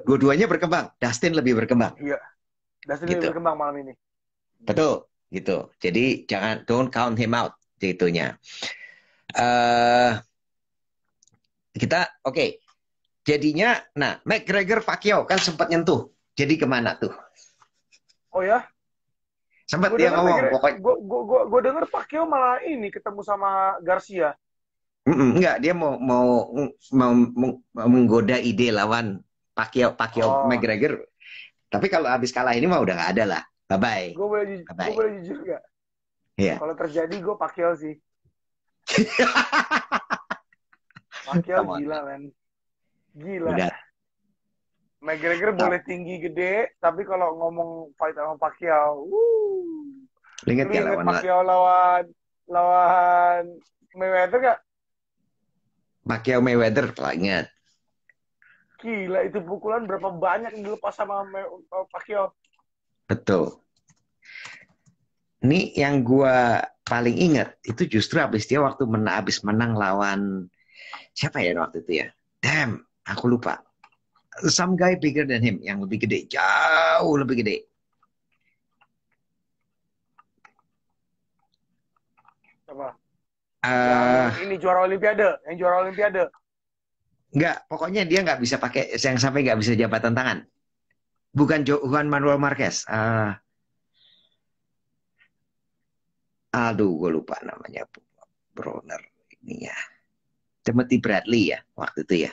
dua-duanya berkembang. Dustin lebih berkembang. Iya. Dustin lebih berkembang malam ini. Betul, gitu. Jadi don't count him out, gitunya. Oke. Jadinya, nah, McGregor Pacquiao kan sempat nyentuh. Jadi kemana tuh? Oh ya? Sempat dia ngomong. Gue denger Pacquiao malah ini ketemu sama Garcia. Enggak, dia mau menggoda ide lawan Pacquiao McGregor. Tapi kalau habis kalah ini mah udah nggak ada lah. Bye-bye. Gue boleh jujur gak? Iya. Kalau terjadi gue Pacquiao sih. Pacquiao gila, men. Gila. Udah. McGregor boleh tinggi gede, tapi kalau ngomong fight sama Pacquiao, inget Pacquiao lawan Mayweather gak? Pacquiao Mayweather lah, ingat. Gila, itu pukulan berapa banyak yang dilepas sama Pacquiao. Betul. Ini yang gue paling ingat itu justru habis dia waktu habis menang lawan siapa ya waktu itu ya? Damn, aku lupa. Some guy bigger than him, yang lebih gede, jauh lebih gede. Apa? Yang ini juara Olimpiade, Enggak, pokoknya dia nggak bisa pakai, yang sampai nggak bisa jabatan tangan. Bukan Juan Manuel Marquez. Aduh, gue lupa namanya. Broner ini ya. Timothy Bradley ya, waktu itu ya.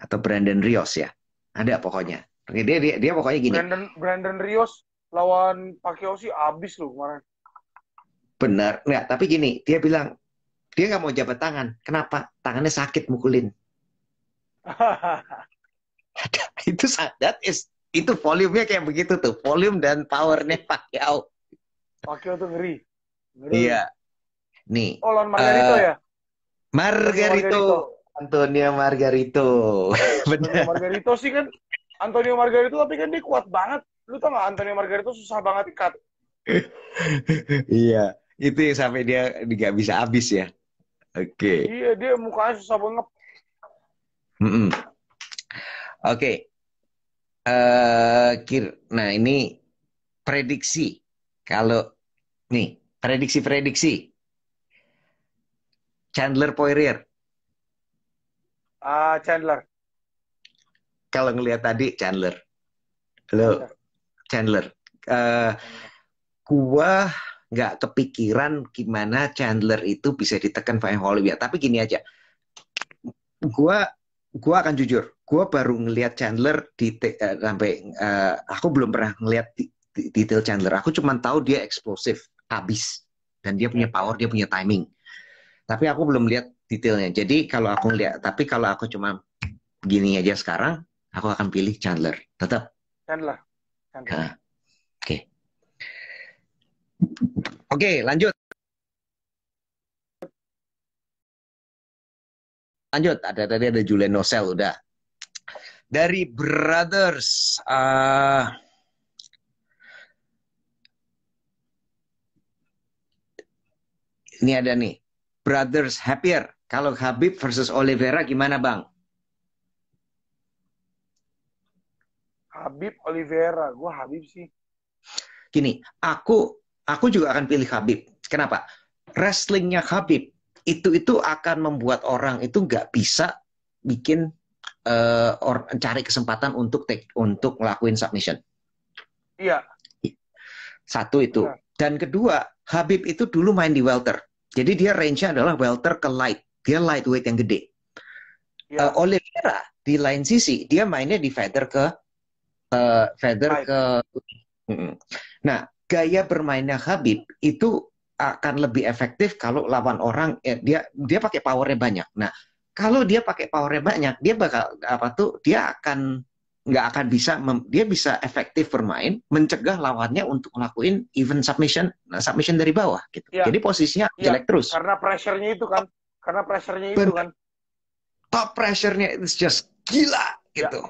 Atau Brandon Rios ya. Ada pokoknya. Dia pokoknya gini. Brandon Rios. lawan Pacquiao sih abis loh kemarin. Benar. Nggak, tapi gini, dia bilang, dia nggak mau jabat tangan. Kenapa? Tangannya sakit mukulin. Itu itu volumenya kayak begitu tuh. Volume dan powernya Pacquiao. Pacquiao tuh ngeri. Iya. Nih. Oh, lawan Margarito ya? Margarito. Antonio Margarito. Antonio Margarito sih kan. Antonio Margarito tapi kan dia kuat banget. Lu tau gak Antonio Margarito susah banget ikat. Iya. Itu yang sampai dia nggak bisa habis ya. Oke. Iya, dia mukanya susah banget. Oke. Nah ini prediksi. Kalau nih prediksi. Chandler Poirier. Chandler. Kalau ngelihat tadi Chandler. Halo, Chandler. Gua nggak kepikiran gimana Chandler itu bisa ditekan Fire Holloway. Tapi gini aja. Gua akan jujur. Gua baru ngelihat Chandler sampai aku belum pernah ngelihat detail Chandler. Aku cuma tahu dia eksplosif, habis, dan dia punya power, dia punya timing. Tapi aku belum lihat detailnya. Jadi kalau aku cuma gini aja sekarang, aku akan pilih Chandler. Tetap. Chandler. Oke, lanjut. Tadi ada Julian Nosel udah. Dari Brothers, ini ada nih, Brothers Happier. Kalau Khabib versus Oliveira gimana, Bang? Khabib Oliveira, gue Khabib sih. Gini, aku juga akan pilih Khabib. Kenapa? Wrestlingnya Khabib itu akan membuat orang itu nggak bisa bikin cari kesempatan untuk ngelakuin submission. Iya. Satu itu. Benar. Dan kedua, Khabib itu dulu main di welter. Jadi dia range-nya adalah welter ke light. Dia lightweight yang gede. Ya. Oliveira di lain sisi, dia mainnya di feather ke Nah, gaya bermainnya Khabib itu akan lebih efektif kalau lawan orang dia pakai powernya banyak. Nah, kalau dia pakai powernya banyak, dia bakal nggak akan dia bisa efektif bermain, mencegah lawannya untuk ngelakuin even submission dari bawah gitu. Ya. Jadi posisinya jelek terus. Karena pressure-nya itu kan. Top pressure-nya it's just gila gitu.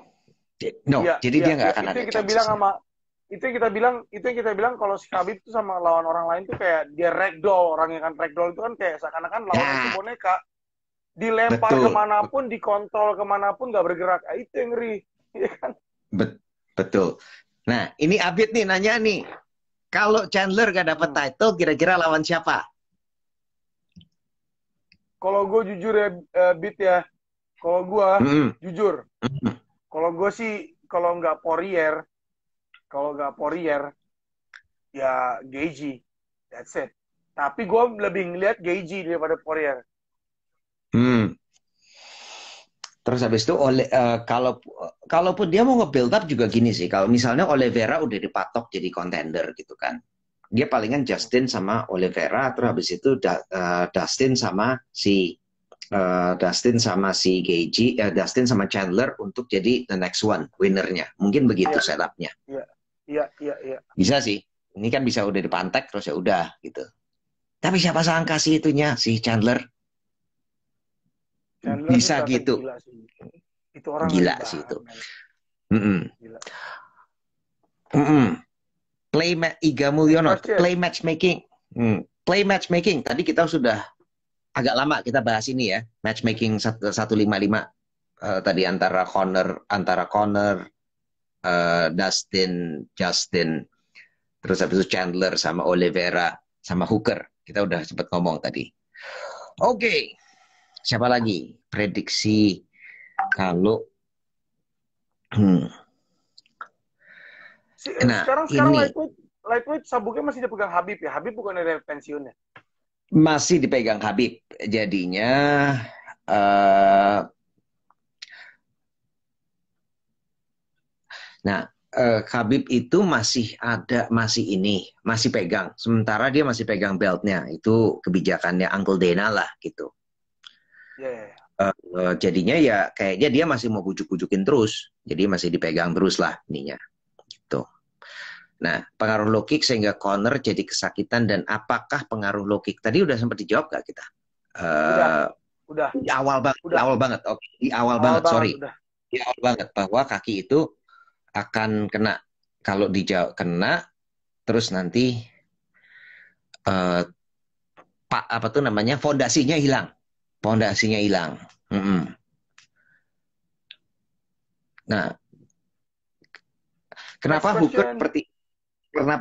Jadi dia nggak akan ada chance. Itu yang kita bilang kalau si Khabib itu sama lawan orang lain tuh kayak dia ragdoll. Orangnya kan ragdoll itu kan kayak seakan-akan lawan itu boneka. Dilempar kemanapun, dikontrol kemanapun, nggak bergerak. Itu yang ngeri. Ya kan? Betul. Nah, ini Abid nih nanya nih. Kalau Chandler gak dapat title, kira-kira lawan siapa? Kalau gue jujur ya, Bit ya. Kalau gue jujur. Kalau gue sih, kalau nggak Poirier, ya Gaethje. That's it. Tapi gue lebih ngeliat Gaethje daripada Poirier. Terus habis itu kalaupun dia mau nge-build up juga gini sih. Kalau misalnya Oliveira udah dipatok jadi contender gitu kan. Dia palingan Justin sama Oliveira, terus habis itu Dustin sama si Gaethje, Dustin sama Chandler untuk jadi the next one, winnernya. Mungkin begitu setupnya. Iya. Bisa sih. Ini kan bisa udah dipantek terus ya udah gitu. Tapi siapa sangka sih itunya si Chandler bisa gitu. Gila sih. Itu orang gila sih itu. Gila. Iga Mulyono, play matchmaking. Play matchmaking. Tadi kita sudah agak lama kita bahas ini ya, matchmaking 155 tadi antara Conor, Dustin, Justin, terus habis itu Chandler sama Oliveira sama Hooker. Kita udah sempat ngomong tadi. Oke. Siapa lagi? Prediksi kalau sekarang lightweight sabuknya masih dipegang Khabib ya? Khabib bukan dari pensiunnya? Masih dipegang Khabib. Jadinya nah, Khabib itu masih pegang. Sementara dia masih pegang beltnya. Itu kebijakannya Uncle Dana lah gitu. Yeah. Jadinya ya kayaknya dia masih mau bujuk-bujukin terus. Jadi masih dipegang terus lah ininya. Gitu. Nah, pengaruh low kick sehingga Conor jadi kesakitan, dan apakah pengaruh low kick tadi udah sempat dijawab gak kita? Udah. Di awal banget. Oke, di awal banget, sorry. Udah. Di awal banget bahwa kaki itu akan kena, kalau dijawab kena, terus nanti fondasinya hilang. Nah, kenapa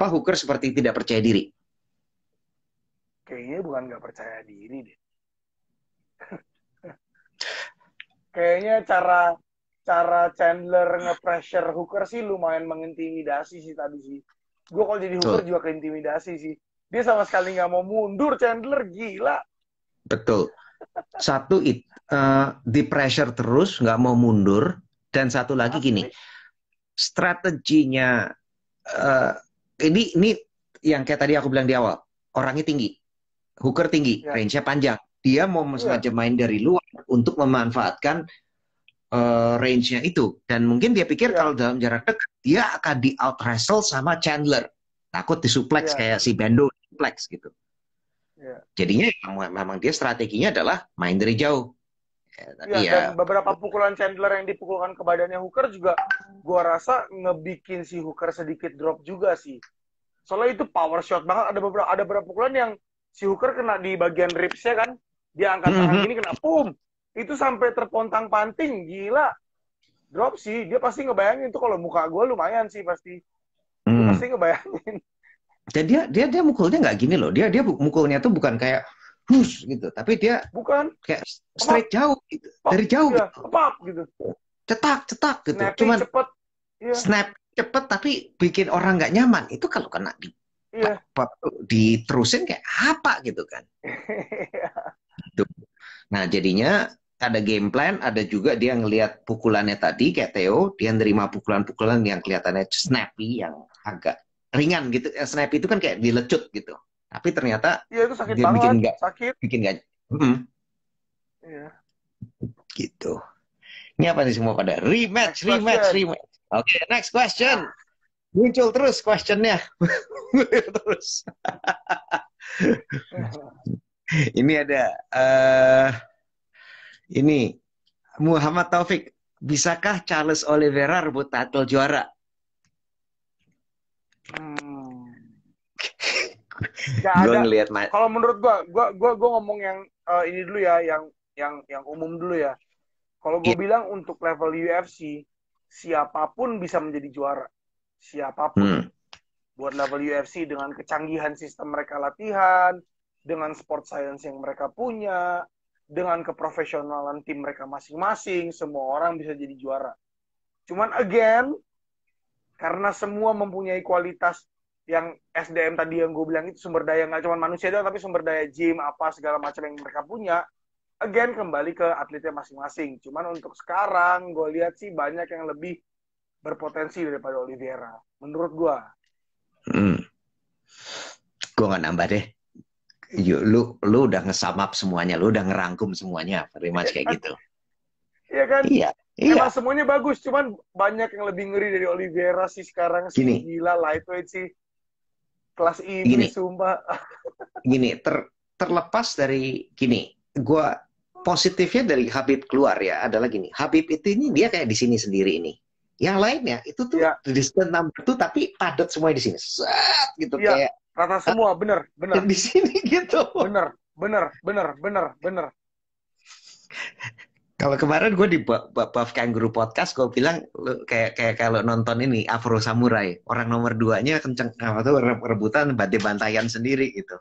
Hooker seperti tidak percaya diri? Kayaknya bukan nggak percaya diri deh. Kayaknya cara Chandler nge-pressure Hooker sih lumayan mengintimidasi sih tadi sih. Gue kalau jadi Hooker juga keintimidasi sih. Dia sama sekali nggak mau mundur, Chandler, gila. Betul. Satu, di pressure terus, nggak mau mundur. Dan satu lagi gini, strateginya, ini yang kayak tadi aku bilang di awal, orangnya tinggi. Hooker tinggi, range-nya panjang. Dia mau sengaja main dari luar untuk memanfaatkan range-nya itu. Dan mungkin dia pikir kalau dalam jarak dekat, dia akan di-out wrestle sama Chandler. Takut disuplex kayak si Bendo suplex gitu. Jadinya memang dia strateginya adalah main dari jauh. Dan beberapa pukulan Chandler yang dipukulkan ke badannya Hooker juga gua rasa ngebikin si Hooker sedikit drop juga sih. Soalnya itu power shot banget. Ada beberapa pukulan yang si Hooker kena di bagian ribsnya kan. Dia angkat tangan gini kena pum. Itu sampai terpontang-panting, gila. Drop sih, dia pasti ngebayangin tuh kalau muka gue lumayan sih pasti. Dia pasti ngebayangin. Dan dia mukulnya nggak gini loh. Dia mukulnya tuh bukan kayak gitu, tapi dia bukan kayak straight jauh gitu. Dari jauh gitu. Cetak gitu. Snapping cuman cepet. Snap cepet tapi bikin orang nggak nyaman. Itu kalau kena diterusin kayak apa gitu kan. Gitu. Nah, jadinya ada game plan, ada juga dia ngelihat pukulannya tadi kayak Theo, dia nerima pukulan-pukulan yang kelihatannya snappy, yang agak ringan gitu. Snappy itu kan kayak dilecut gitu. Tapi ternyata itu sakit dia banget, bikin nggak. Gitu. Ini apa nih semua pada rematch. Oke, next question. Muncul terus questionnya. Terus. Ini ada ini Muhammad Taufik, bisakah Charles Oliveira rebut title juara? Gak ada. Kalau menurut gua ngomong yang ini dulu ya, yang umum dulu ya. Kalau gue bilang untuk level UFC, siapapun bisa menjadi juara. Siapapun. Buat level UFC dengan kecanggihan sistem mereka latihan, dengan sport science yang mereka punya, dengan keprofesionalan tim mereka masing-masing, semua orang bisa jadi juara. Cuman again, karena semua mempunyai kualitas yang SDM tadi yang gue bilang itu, sumber daya nggak cuma manusia doang, tapi sumber daya gym, apa segala macam yang mereka punya, again kembali ke atletnya masing-masing. Cuman untuk sekarang gue lihat sih banyak yang lebih berpotensi daripada Oliveira. Menurut gue. Gue nggak nambah deh. Lu udah nge-sum up semuanya, lu udah ngerangkum semuanya, very much kayak gitu. Iya kan? Iya. Emang semuanya bagus, cuman banyak yang lebih ngeri dari Oliveira sih sekarang sih. Gila, lightweight sih. Kelas ini sumpah. Gini, terlepas dari gini, gue positifnya dari Khabib keluar ya adalah gini, Khabib itu ini dia kayak di sini sendiri ini. Yang lainnya itu tuh distance number tuh tapi padat semua di sini. Set gitu kayak rata semua, bener. Di sini gitu. Bener. Kalau kemarin gue di Buff Kangaroo Podcast, gue bilang kayak kalau nonton ini Afro Samurai, orang nomor 2-nya kenceng, rebutan bantai-bantaian sendiri gitu.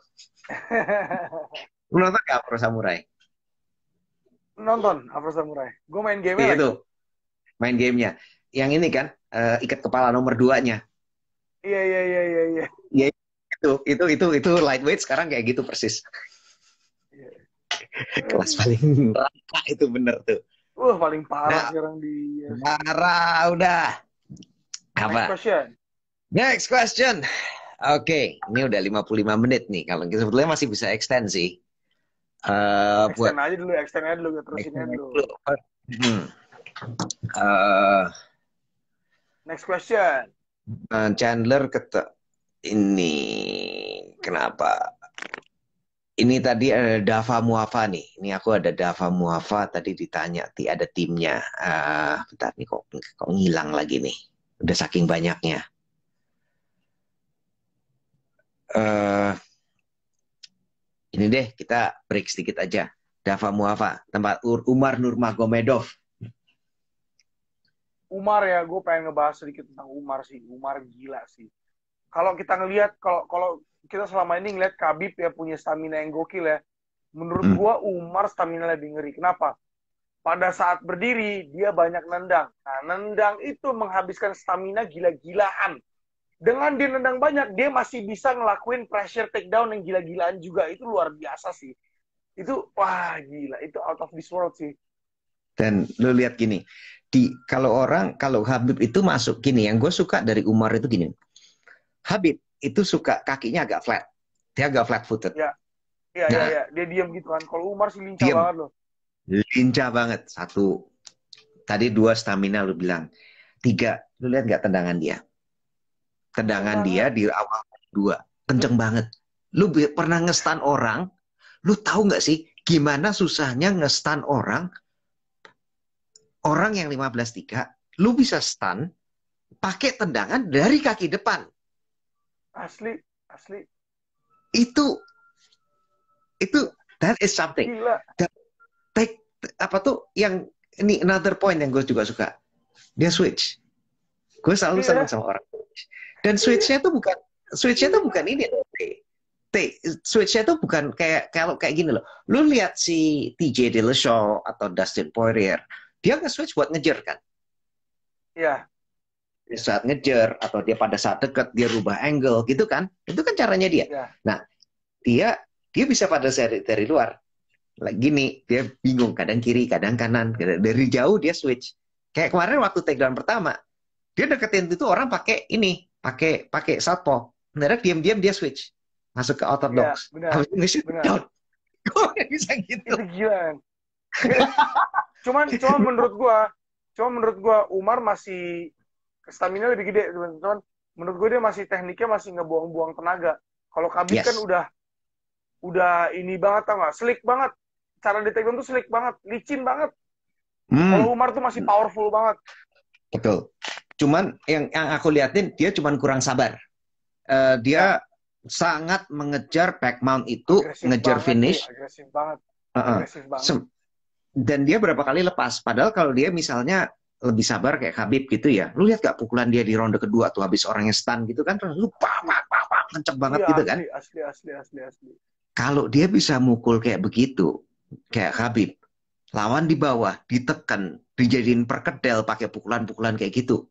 Lu nonton gak Afro Samurai? Nonton Afro Samurai. Gue main game-nya lagi. Main gamenya. Yang ini kan, ikat kepala nomor 2-nya. Iya. Ya, itu lightweight sekarang kayak gitu persis. Kelas paling rata itu bener tuh. Paling parah sekarang di. Parah udah. Next Apa? question. Next question. Oke, ini udah 55 menit nih. Kalau sebetulnya masih bisa extend sih. Buat Extend aja dulu, terusin aja dulu. Next question. Chandler ini kenapa? Ini tadi ada Dava Muafa nih. Ini aku ada Dava Muafa tadi ditanya, ada timnya. Bentar nih kok ngilang lagi nih. Udah saking banyaknya. Ini deh kita break sedikit aja. Dava Muafa, tempat Umar Nurmagomedov. Umar ya, gue pengen ngebahas sedikit tentang Umar sih. Umar gila sih. Kalau kita ngelihat, kalau kita selama ini ngeliat Khabib ya punya stamina yang gokil ya. Menurut gue Umar stamina lebih ngeri. Kenapa? Pada saat berdiri dia banyak nendang. Nah, nendang itu menghabiskan stamina gila-gilaan. Dengan dia nendang banyak, dia masih bisa ngelakuin pressure takedown yang gila-gilaan juga. Itu luar biasa sih. Itu wah gila, itu out of this world sih. Dan lu lihat gini, kalau Khabib itu masuk gini, yang gue suka dari Umar itu gini. Khabib itu suka kakinya agak flat. Dia agak flat footed. Ya. Iya. Dia diam gitu kan. Kalau Umar sih lincah banget loh. Lincah banget. Satu. Tadi 2 stamina lu bilang. 3, lu lihat nggak tendangan dia? Tendangan dia di awal 2. Kenceng banget. Lu pernah ngestan orang, lu tahu nggak sih gimana susahnya ngestan orang yang 15-3, lu bisa stun pakai tendangan dari kaki depan. Asli. Itu that is something. Gila. Apa tuh yang ini another point yang gue juga suka. Dia switch. Gue selalu senang sama orang. Dan switch-nya tuh bukan ini loh. Switch-nya tuh bukan kayak gini loh. Lu lihat si TJ Dillashaw atau Dustin Poirier, dia nge-switch buat ngejar kan? Iya. Di saat ngejar atau dia pada saat dekat dia rubah angle gitu kan? Itu kan caranya dia. Ya. Nah, dia bisa pada dari luar. Gini, dia bingung kadang kiri, kadang kanan. Dari jauh dia switch. Kayak kemarin waktu takedown pertama, dia deketin itu orang pakai southpaw. Mendadak diam-diam dia switch. Masuk ke orthodox. Benar. Kok bisa gitu? Itu gila. cuman menurut gua Umar masih stamina lebih gede, teman-teman. Menurut gua dia masih tekniknya masih ngebuang-buang tenaga. Kalau Khabib kan udah ini banget, tau gak? Slick banget. Cara di takedown tuh slick banget, licin banget. Kalau Umar tuh masih powerful banget. Betul. Cuman yang aku liatin dia cuman kurang sabar. Dia sangat mengejar back mount itu, ngejar finish. Agresif banget. Dan dia berapa kali lepas. Padahal kalau dia misalnya lebih sabar kayak Khabib gitu ya. Lu lihat gak pukulan dia di ronde kedua tuh habis orangnya stun gitu kan. Lu kenceng banget gitu kan. Asli. Kalau dia bisa mukul kayak begitu, kayak Khabib, lawan di bawah, ditekan, dijadiin perkedel pakai pukulan-pukulan kayak gitu.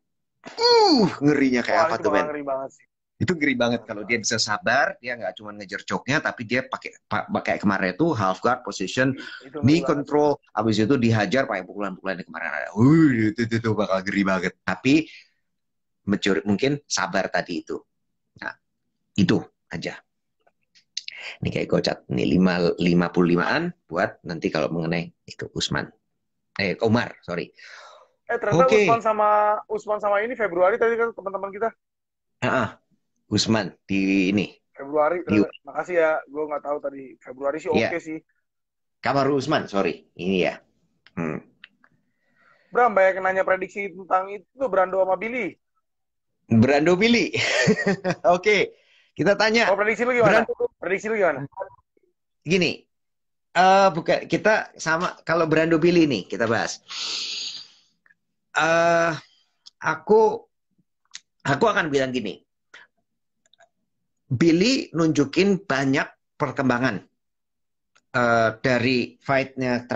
Ngerinya kayak apa tuh, men? Ngeri banget sih. Itu ngeri banget kalau dia bisa sabar, dia nggak cuma ngejar choke-nya, tapi dia pakai kemarin itu half guard position, knee control, habis itu dihajar pakai pukulan-pukulan yang kemarin ada. Itu bakal ngeri banget. Tapi mungkin sabar tadi itu. Nah, itu aja. Ini kayak gocap. Ini 55-an buat nanti kalau mengenai itu Umar, sorry. Ternyata Usman sama ini Februari tadi kan teman-teman kita. Usman di ini. Februari. Makasih ya, gue nggak tahu tadi. Februari sih oke sih. Kamaru Usman, sorry. Ini ya. Bram, banyak yang nanya prediksi tentang itu Brando sama Billy. Brando Billy. Oke. Kita tanya. Prediksi lu gimana? Gini. Bukan, kita sama kalau Brando Billy nih kita bahas. Aku akan bilang gini. Billy nunjukin banyak perkembangan dari fightnya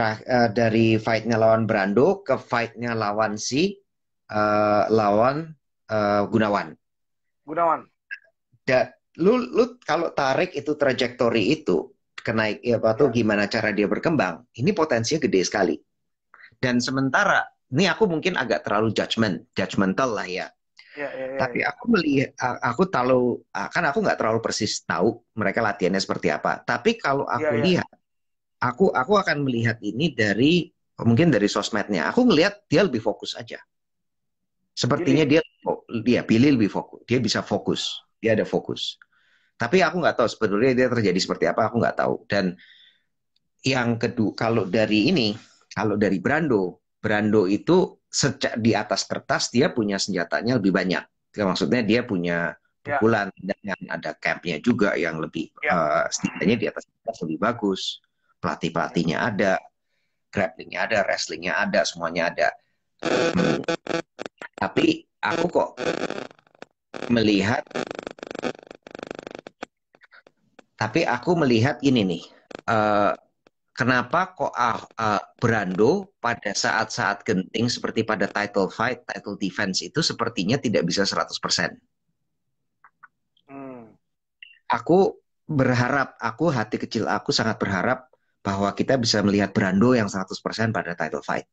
lawan Brando ke fightnya lawan Gunawan. Lu kalau tarik itu trajektori itu gimana cara dia berkembang, ini potensinya gede sekali. Dan sementara ini aku mungkin agak terlalu judgmental lah ya. Tapi aku melihat, aku nggak terlalu persis tahu mereka latihannya seperti apa. Tapi kalau aku lihat, aku akan melihat ini mungkin dari sosmednya. Aku ngelihat dia lebih fokus aja. Sepertinya Billy lebih fokus. Dia bisa fokus. Dia ada fokus. Tapi aku nggak tahu sebetulnya dia terjadi seperti apa. Aku nggak tahu. Dan yang kedua, kalau dari Brando itu di atas kertas dia punya senjatanya lebih banyak. Maksudnya dia punya pukulan dan ada campnya juga yang lebih setidaknya di atas kertas lebih bagus. Pelatihnya ada, grapplingnya ada, wrestlingnya ada, semuanya ada. Tapi aku kok melihat, ini nih. Kenapa kok Brando pada saat-saat genting seperti pada title fight, title defense itu sepertinya tidak bisa 100%. Aku berharap, hati kecil aku sangat berharap bahwa kita bisa melihat Brando yang 100% pada title fight.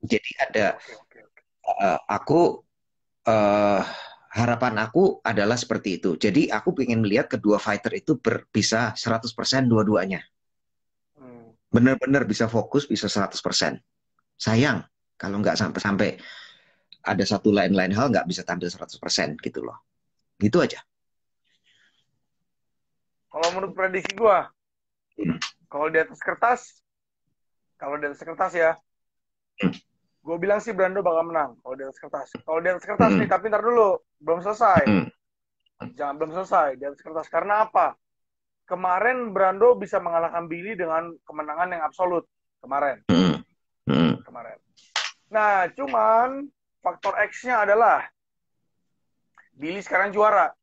Jadi ada, harapan aku adalah seperti itu. Jadi aku ingin melihat kedua fighter itu bisa 100% dua-duanya. Benar-benar bisa fokus, bisa 100%. Sayang kalau nggak sampai ada satu lain hal nggak bisa tampil 100% gitu loh. Gitu aja. Kalau menurut prediksi gua, kalau di atas kertas ya, gue bilang sih Brando bakal menang kalau di atas kertas. Kalau di atas kertas nih, tapi ntar dulu, belum selesai. Belum selesai di atas kertas. Karena apa? Kemarin Brando bisa mengalahkan Billy dengan kemenangan yang absolut kemarin. Nah, cuman faktor X-nya adalah Billy sekarang juara.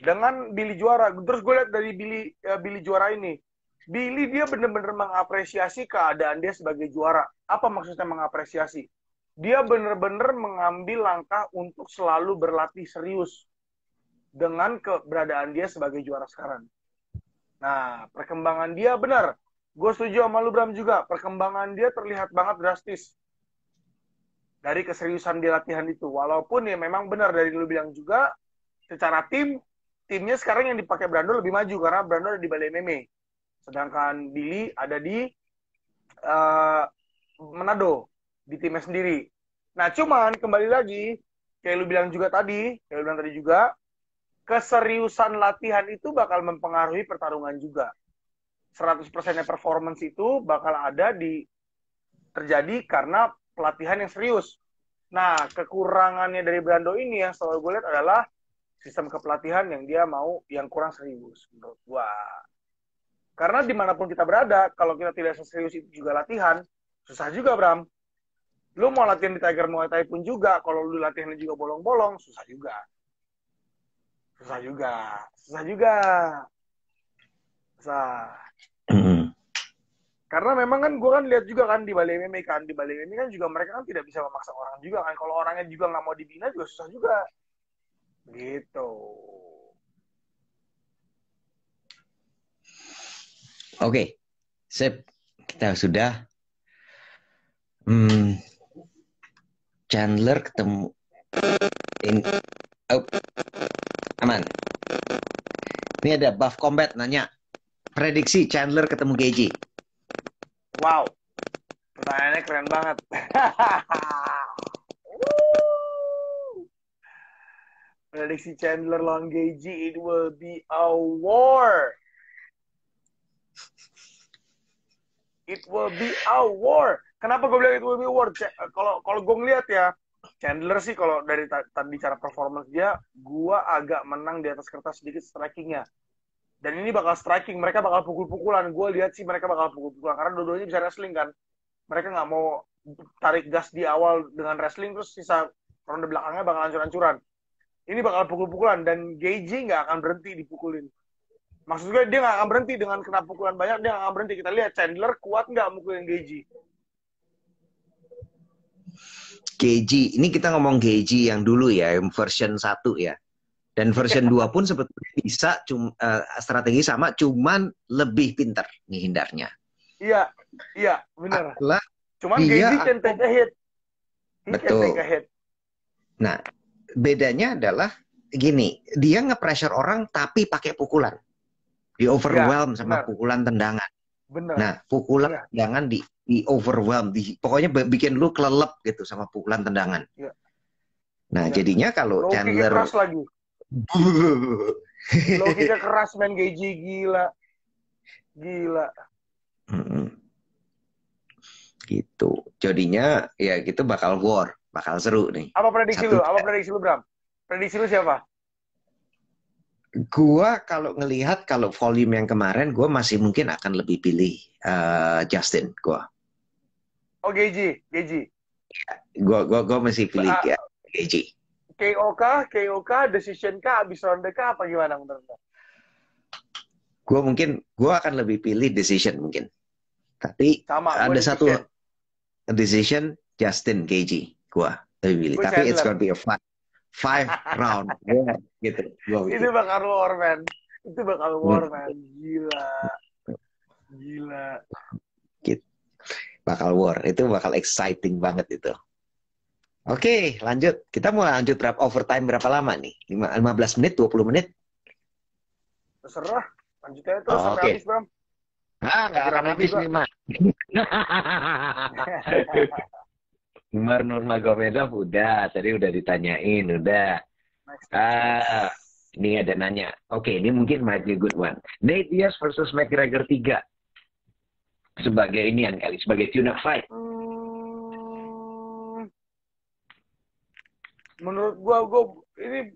Dengan Billy juara, terus gue lihat dari Billy juara ini, Billy dia benar-benar mengapresiasi keadaan dia sebagai juara. Apa maksudnya mengapresiasi? Dia benar-benar mengambil langkah untuk selalu berlatih serius dengan keberadaan dia sebagai juara sekarang. Nah, perkembangan dia benar. Gue setuju sama lu Bram juga. Perkembangan dia terlihat banget drastis. Dari keseriusan di latihan itu. Walaupun ya memang benar dari lu bilang juga, secara timnya sekarang yang dipakai Brando lebih maju. Karena Brando ada di Bali MMA. Sedangkan Billy ada di Manado. Di timnya sendiri. Nah, cuman kembali lagi, kayak lu bilang tadi juga, keseriusan latihan itu bakal mempengaruhi pertarungan juga. 100%-nya performance itu bakal terjadi karena pelatihan yang serius. Nah, kekurangannya dari Brando ini yang selalu gue lihat adalah sistem kepelatihan yang dia yang kurang serius menurut gue. Karena dimanapun kita berada, kalau kita tidak serius itu juga latihan, susah juga Bram. Lu mau latihan di Tiger Muay Thai pun juga, kalau lu latihannya juga bolong-bolong, susah juga. Karena memang kan gue kan lihat juga kan di Bali MMA kan, juga mereka kan tidak bisa memaksa orang juga kan. Kalau orangnya juga nggak mau dibina juga susah juga. Gitu. Oke, sip. Kita sudah. Chandler ketemu aman. Ini ada Buff Combat nanya, prediksi Chandler ketemu Gaethje. Wow, pertanyaannya keren banget. Prediksi Chandler lawan Gaethje, it will be a war. It will be a war. Kenapa gue bilang it will be a war? Kalau gue ngeliat ya, Chandler sih kalau dari tadi cara performance dia, gue agak menang di atas kertas sedikit strikingnya. Dan ini bakal striking, mereka bakal pukul-pukulan. Gue lihat sih mereka bakal pukul-pukulan karena dua-duanya bisa wrestling kan. Mereka nggak mau tarik gas di awal dengan wrestling terus sisa ronde belakangnya bakal hancur-hancuran. Ini bakal pukul-pukulan dan Gaethje nggak akan berhenti dipukulin. Maksud gue dia nggak akan berhenti dengan kena pukulan banyak, dia nggak akan berhenti. Kita lihat Chandler kuat nggak mukulin Gaethje. Gaethje, ini kita ngomong Gaethje yang dulu ya, yang version 1 ya. Dan version 2 pun sebetulnya bisa strategi sama, cuman lebih pintar nih hindarnya. Iya, benar. Cuman dia Gaethje can take a hit. betul. Nah, bedanya adalah gini, dia nge-pressure orang tapi pakai pukulan. Di overwhelm sama pukulan tendangan. Bener. Nah, pukulan tendangan di overwhelm, pokoknya bikin lu kelelep gitu sama pukulan tendangan. Ya. Nah, jadinya kalau Chandler keras lagi. Low kick keras, main Gaethje, gila. Gitu. Jadinya ya gitu bakal war, bakal seru nih. Apa prediksi lu, Bram? Prediksi lu siapa? Gua kalau ngelihat kalau volume yang kemarin, gua masih mungkin akan lebih pilih Justin. Gua. Oh, Gaethje. Gua masih pilih Gaethje. KO decision kah, habis ronde kah, apa gimana menurut lo? Gua akan lebih pilih decision mungkin. Tapi ada satu decision Justin Gaethje. Gua lebih pilih. Tapi Chandler. It's gonna be a five round. Gitu. Itu bakal war, man. Gila. Gitu. Bakal war. Itu bakal exciting banget itu. Oke, lanjut. Kita mau lanjut overtime berapa lama nih? 15 menit, 20 menit? Terserah. Lanjut aja terus sampai habis, Bram. Nggak akan habis nih, Mak. Umar Nurmagomedov udah. Tadi udah ditanyain, udah. Ini ada nanya. Oke, ini mungkin might be a good one. Nate Diaz versus McGregor 3. Sebagai ini yang kali, sebagai tune-up fight. Menurut gua ini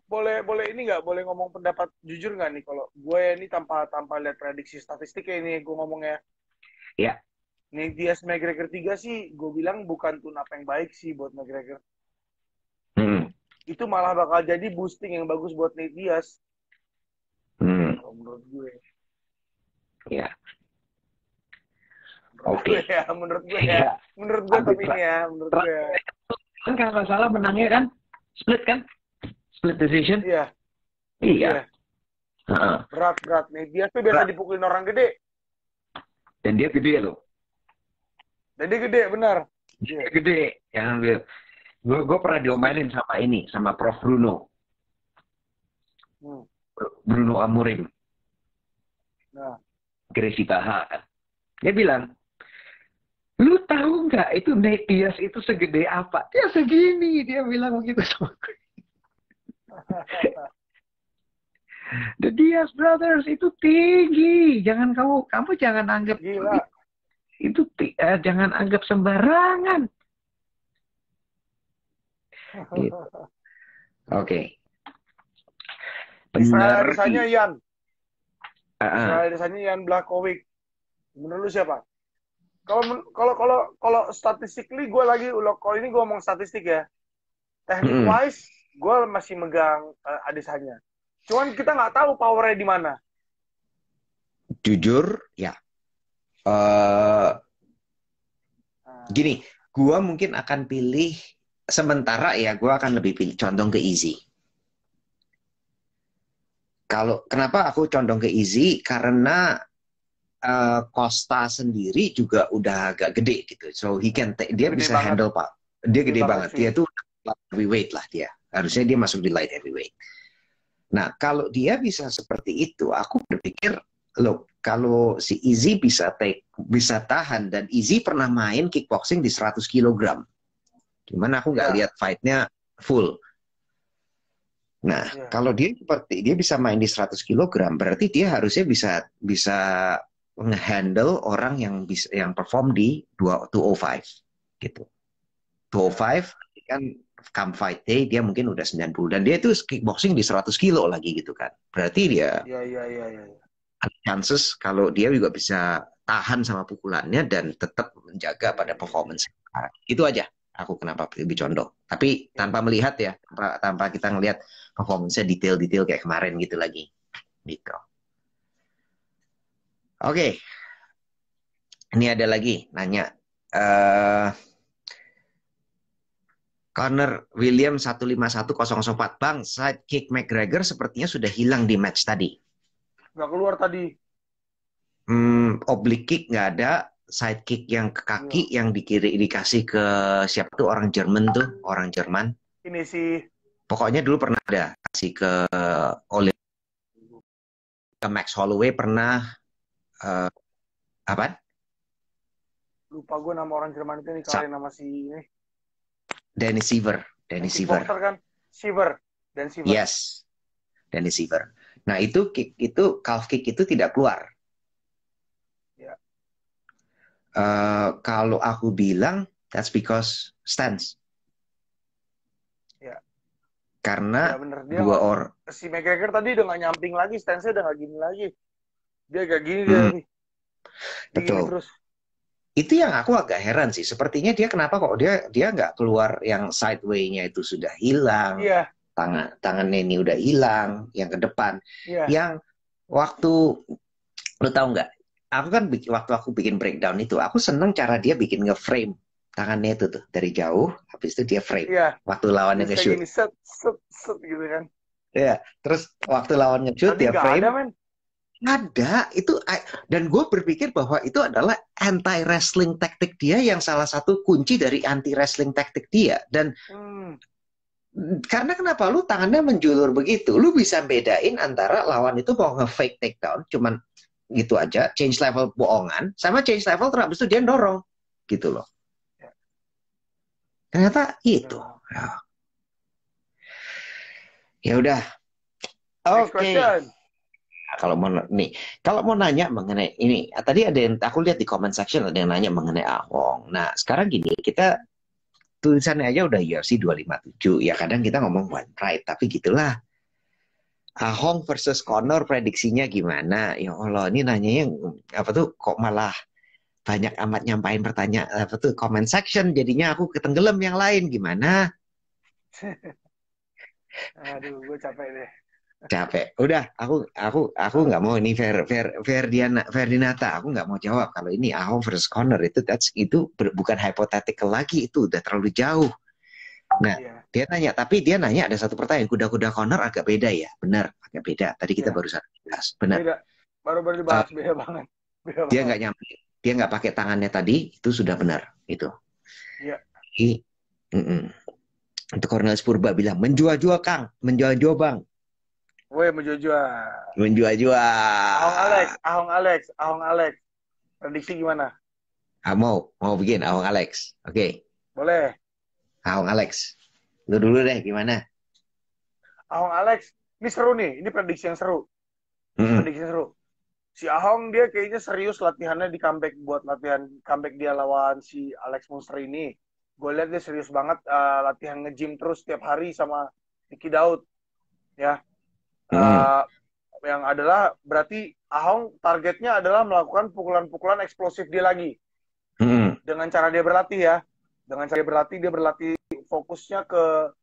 boleh ini nggak, boleh ngomong pendapat jujur nggak nih? Kalau gue ini tanpa lihat prediksi statistik ini gue ngomongnya. Ya. Nih Diaz McGregor 3 sih gue bilang bukan tune-up yang baik sih buat McGregor. Itu malah bakal jadi boosting yang bagus buat Nate Diaz. Menurut gue. Ya. Oke. Menurut gue tapi ini ya, menurut gue. Kan kalau nggak salah menangnya kan split kan? Split decision? Iya. Berat nih. Dia tuh biasa dipukulin orang gede. Dan dia gede loh. Dan dia gede, benar. Dia gede. Gue pernah diomelin sama Prof. Bruno. Bruno Amorim. Gracie Baha kan. Dia bilang, lu tahu nggak itu Nate Diaz itu segede apa? Ya segini, dia bilang begitu sama gue. The Diaz Brothers itu tinggi. Jangan kamu jangan anggap gila. Itu jangan anggap sembarangan. Gitu. Oke. Desanya Yan. Desanya Yan Blachowicz. Menurut lu siapa? Kalau statistically gue lagi, kalau ini gue ngomong statistik ya, teknik wise gue masih megang Adesanya. Cuman kita nggak tahu powernya di mana. Jujur ya, gini, gue mungkin akan pilih sementara ya, gue akan lebih pilih condong ke easy. Kenapa aku condong ke easy? Karena Costa sendiri juga udah agak gede gitu, so dia bisa handle Pak. Dia gede banget. Dia tuh heavyweight lah dia. Harusnya dia masuk di light heavyweight. Nah kalau dia bisa seperti itu, aku berpikir loh, kalau si Izzy bisa tahan, dan Izzy pernah main kickboxing di 100 kg. Cuman aku nggak lihat fightnya full. Nah kalau dia bisa main di 100 kg, berarti dia harusnya bisa nge-handle orang yang perform di 205 gitu. 205 kan come fight day dia mungkin udah 90, dan dia itu kickboxing di 100 kilo lagi gitu kan. Berarti dia ada chances kalau dia juga bisa tahan sama pukulannya dan tetap menjaga pada performance. Itu aja aku kenapa lebih condong. Tapi tanpa melihat ya, tanpa kita ngelihat performance-nya detail-detail kayak kemarin gitu lagi. Gitu. Oke, ini ada lagi nanya. Conor William 151004, Bang, sidekick McGregor sepertinya sudah hilang di match tadi. Nggak keluar tadi. Oblique kick nggak ada, sidekick yang ke kaki yang dikasih ke siapa tuh orang Jerman tuh, orang Jerman. Ini sih. Pokoknya dulu pernah ada kasih ke oleh ke Max Holloway pernah apa? Lupa gue nama orang Jerman itu nih kalian nama si ini. Dennis Siver. Dennis Siver. Kan? Siver. Dan Siver. Yes. Dennis Siver. Nah, itu calf kick itu tidak keluar. Ya. Kalau aku bilang that's because stance. Ya. Karena ya dua orang si McGregor tadi udah nggak nyamping lagi, stance-nya udah nggak gini lagi. Dia kayak gini dia nih. Betul. Terus. Itu yang aku agak heran sih. Sepertinya dia kenapa kok dia nggak keluar yang sideway-nya itu sudah hilang. Iya. Tangannya ini udah hilang, yang ke depan. Iya. Yang waktu lu tahu nggak? Aku kan waktu aku bikin breakdown itu, aku seneng cara dia bikin nge-frame tangannya itu tuh dari jauh, habis itu dia frame. Iya. Waktu lawannya nge-shoot. Gini, set gitu kan. Iya, terus waktu lawannya shoot dia frame. Ada, men. Ada itu, dan gue berpikir bahwa itu adalah anti wrestling taktik dia yang salah satu kunci dari anti wrestling taktik dia. Dan karena kenapa lu tangannya menjulur begitu, lu bisa bedain antara lawan itu mau nge-fake takedown cuman gitu aja, change level bohongan, sama change level terus itu dia dorong gitu loh. Ternyata itu. Ya udah. Oke. Kalau mau nanya mengenai ini, tadi ada yang aku lihat di comment section ada yang nanya mengenai Ahong. Nah, sekarang gini, kita tulisannya aja udah UFC 257. Ya kadang kita ngomong one pride, tapi gitulah. Ahong versus Conor prediksinya gimana? Ya Allah, ini nanyanya apa tuh kok malah banyak amat nyampain pertanyaan apa tuh comment section, jadinya aku ketenggelam yang lain gimana? Aduh, gue capek deh. Capek. Udah, aku nggak mau ini Ferdinata, aku nggak mau jawab kalau ini Ahong versus Conor itu bukan hypothetical lagi, itu udah terlalu jauh. Nah, dia nanya ada satu pertanyaan, kuda-kuda Conor agak beda ya? Benar, agak beda. Tadi kita barusan bahas. Benar. Beda. Baru dibahas, beda banget. Dia nggak nyampe. Dia nggak pakai tangannya tadi, itu sudah benar. Itu. Iya. Untuk Cornelis Purba bilang, menjual-jual Kang, menjual-jual Bang. Woi, menjual-jual. Menjual-jual. Ahong Alex. Prediksi gimana? Mau bikin Ahong Alex. Oke. Boleh. Ahong Alex. Lu dulu deh, gimana? Ahong Alex, ini seru nih. Ini prediksi yang seru. Prediksi yang seru. Si Ahong dia kayaknya serius latihannya di comeback buat latihan comeback dia lawan si Alex Monster ini. Gue lihat dia serius banget latihan nge-gym terus setiap hari sama Nicky Daud. Ya. Yang adalah berarti Ahong targetnya adalah melakukan pukulan-pukulan eksplosif dia lagi. Dengan cara dia berlatih ya. Dengan cara dia berlatih fokusnya ke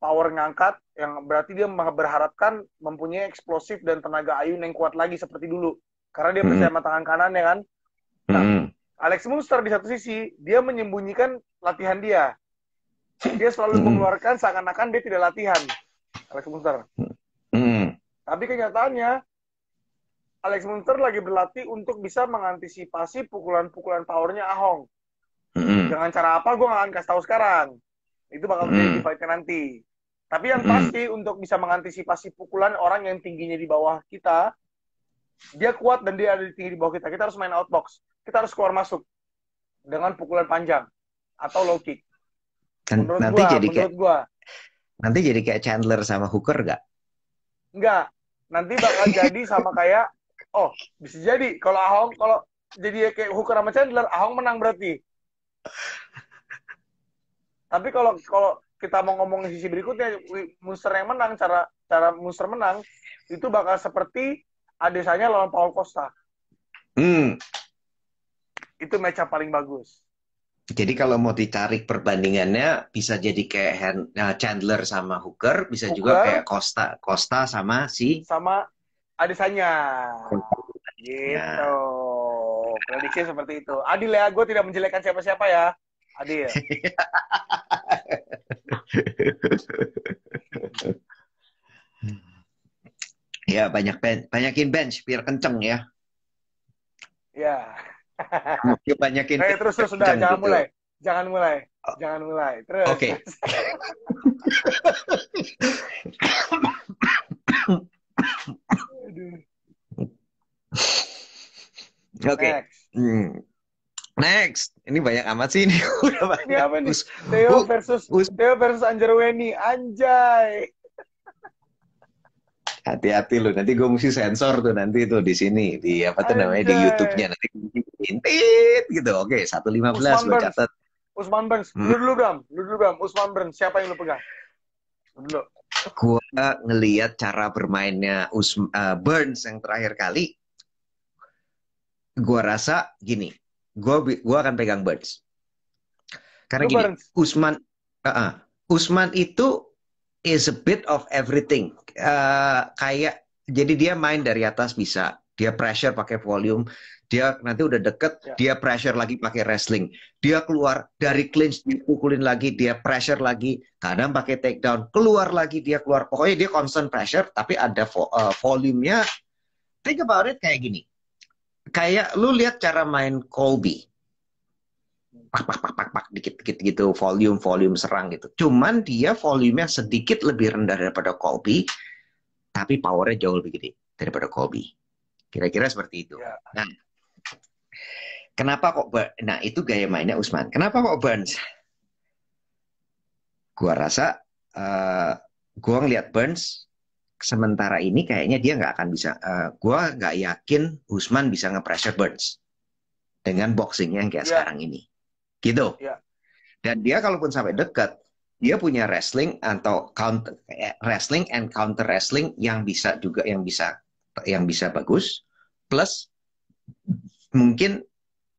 power ngangkat, yang berarti dia berharapkan mempunyai eksplosif dan tenaga ayun yang kuat lagi seperti dulu. Karena dia percaya sama tangan kanannya kan. Nah, Alex Monster di satu sisi, dia menyembunyikan latihan dia. Dia selalu mengeluarkan seakan-akan dia tidak latihan. Alex Monster. Tapi kenyataannya, Alex Monster lagi berlatih untuk bisa mengantisipasi pukulan-pukulan powernya Ahong. Dengan cara apa, gue nggak akan kasih tahu sekarang. Itu bakal terjadi di fight-nya nanti. Tapi yang pasti untuk bisa mengantisipasi pukulan orang yang tingginya di bawah kita, dia kuat dan dia ada di tinggi di bawah kita. Kita harus main outbox. Kita harus keluar masuk dengan pukulan panjang atau low kick. Menurut gua. Nanti jadi kayak Chandler sama Hooker nggak? Enggak. Nanti bakal jadi sama kayak, bisa jadi. Kalau jadi kayak Hooker sama Chandler, Ahong menang berarti. Tapi kalau kita mau ngomong sisi berikutnya, Monster yang menang, cara Monster menang, itu bakal seperti Adesanya lawan Paul Costa. Itu match up paling bagus. Jadi kalau mau ditarik perbandingannya, bisa jadi kayak Chandler sama Hooker, bisa juga kayak Costa sama Adesanya. Gitu. Prediksi seperti itu. Adil ya, gue tidak menjelekkan siapa-siapa ya. Adil. Ya, banyakin bench biar kenceng ya. Ya. Dia banyakin Terus sudah, kencang gitu. Jangan mulai. Terus. Oke. Oke. Next. Ini banyak amat sih ini. Udah banyak. Ini apa nih? Theo versus Anjarweni. Anjay. Hati-hati lu, nanti gue mesti sensor tuh nanti tuh di sini di apa tuh namanya di YouTube-nya nanti intit gitu. Oke, 115 lo catat. Usman Burns. Lu dulu Bram. Usman Burns. Siapa yang lu pegang? Dulu. Gue ngelihat cara bermainnya Burns yang terakhir kali. Gue rasa gini. Gue akan pegang Burns. Karena gini, Usman itu is a bit of everything. Kayak jadi dia main dari atas bisa, dia pressure pakai volume, dia nanti udah deket, dia pressure lagi pakai wrestling, dia keluar dari clinch dipukulin lagi, dia pressure lagi, kadang pakai takedown, keluar lagi dia keluar, pokoknya dia constant pressure, tapi ada volumenya. Think about it kayak gini, kayak lu lihat cara main Colby. Pak, dikit-dikit gitu, volume serang gitu. Cuman dia volumenya sedikit lebih rendah daripada Colby, tapi powernya jauh lebih gede daripada Colby. Kira-kira seperti itu. Nah, kenapa kok? Nah, itu gaya mainnya Usman. Kenapa kok Burns? Gua rasa, gua ngeliat Burns sementara ini kayaknya dia nggak akan bisa. Gua nggak yakin Usman bisa nge-pressure Burns dengan boxingnya yang kayak sekarang ini. Gitu. Dan dia kalaupun sampai dekat, dia punya wrestling atau counter wrestling and counter wrestling yang bisa juga yang bisa bagus. Plus mungkin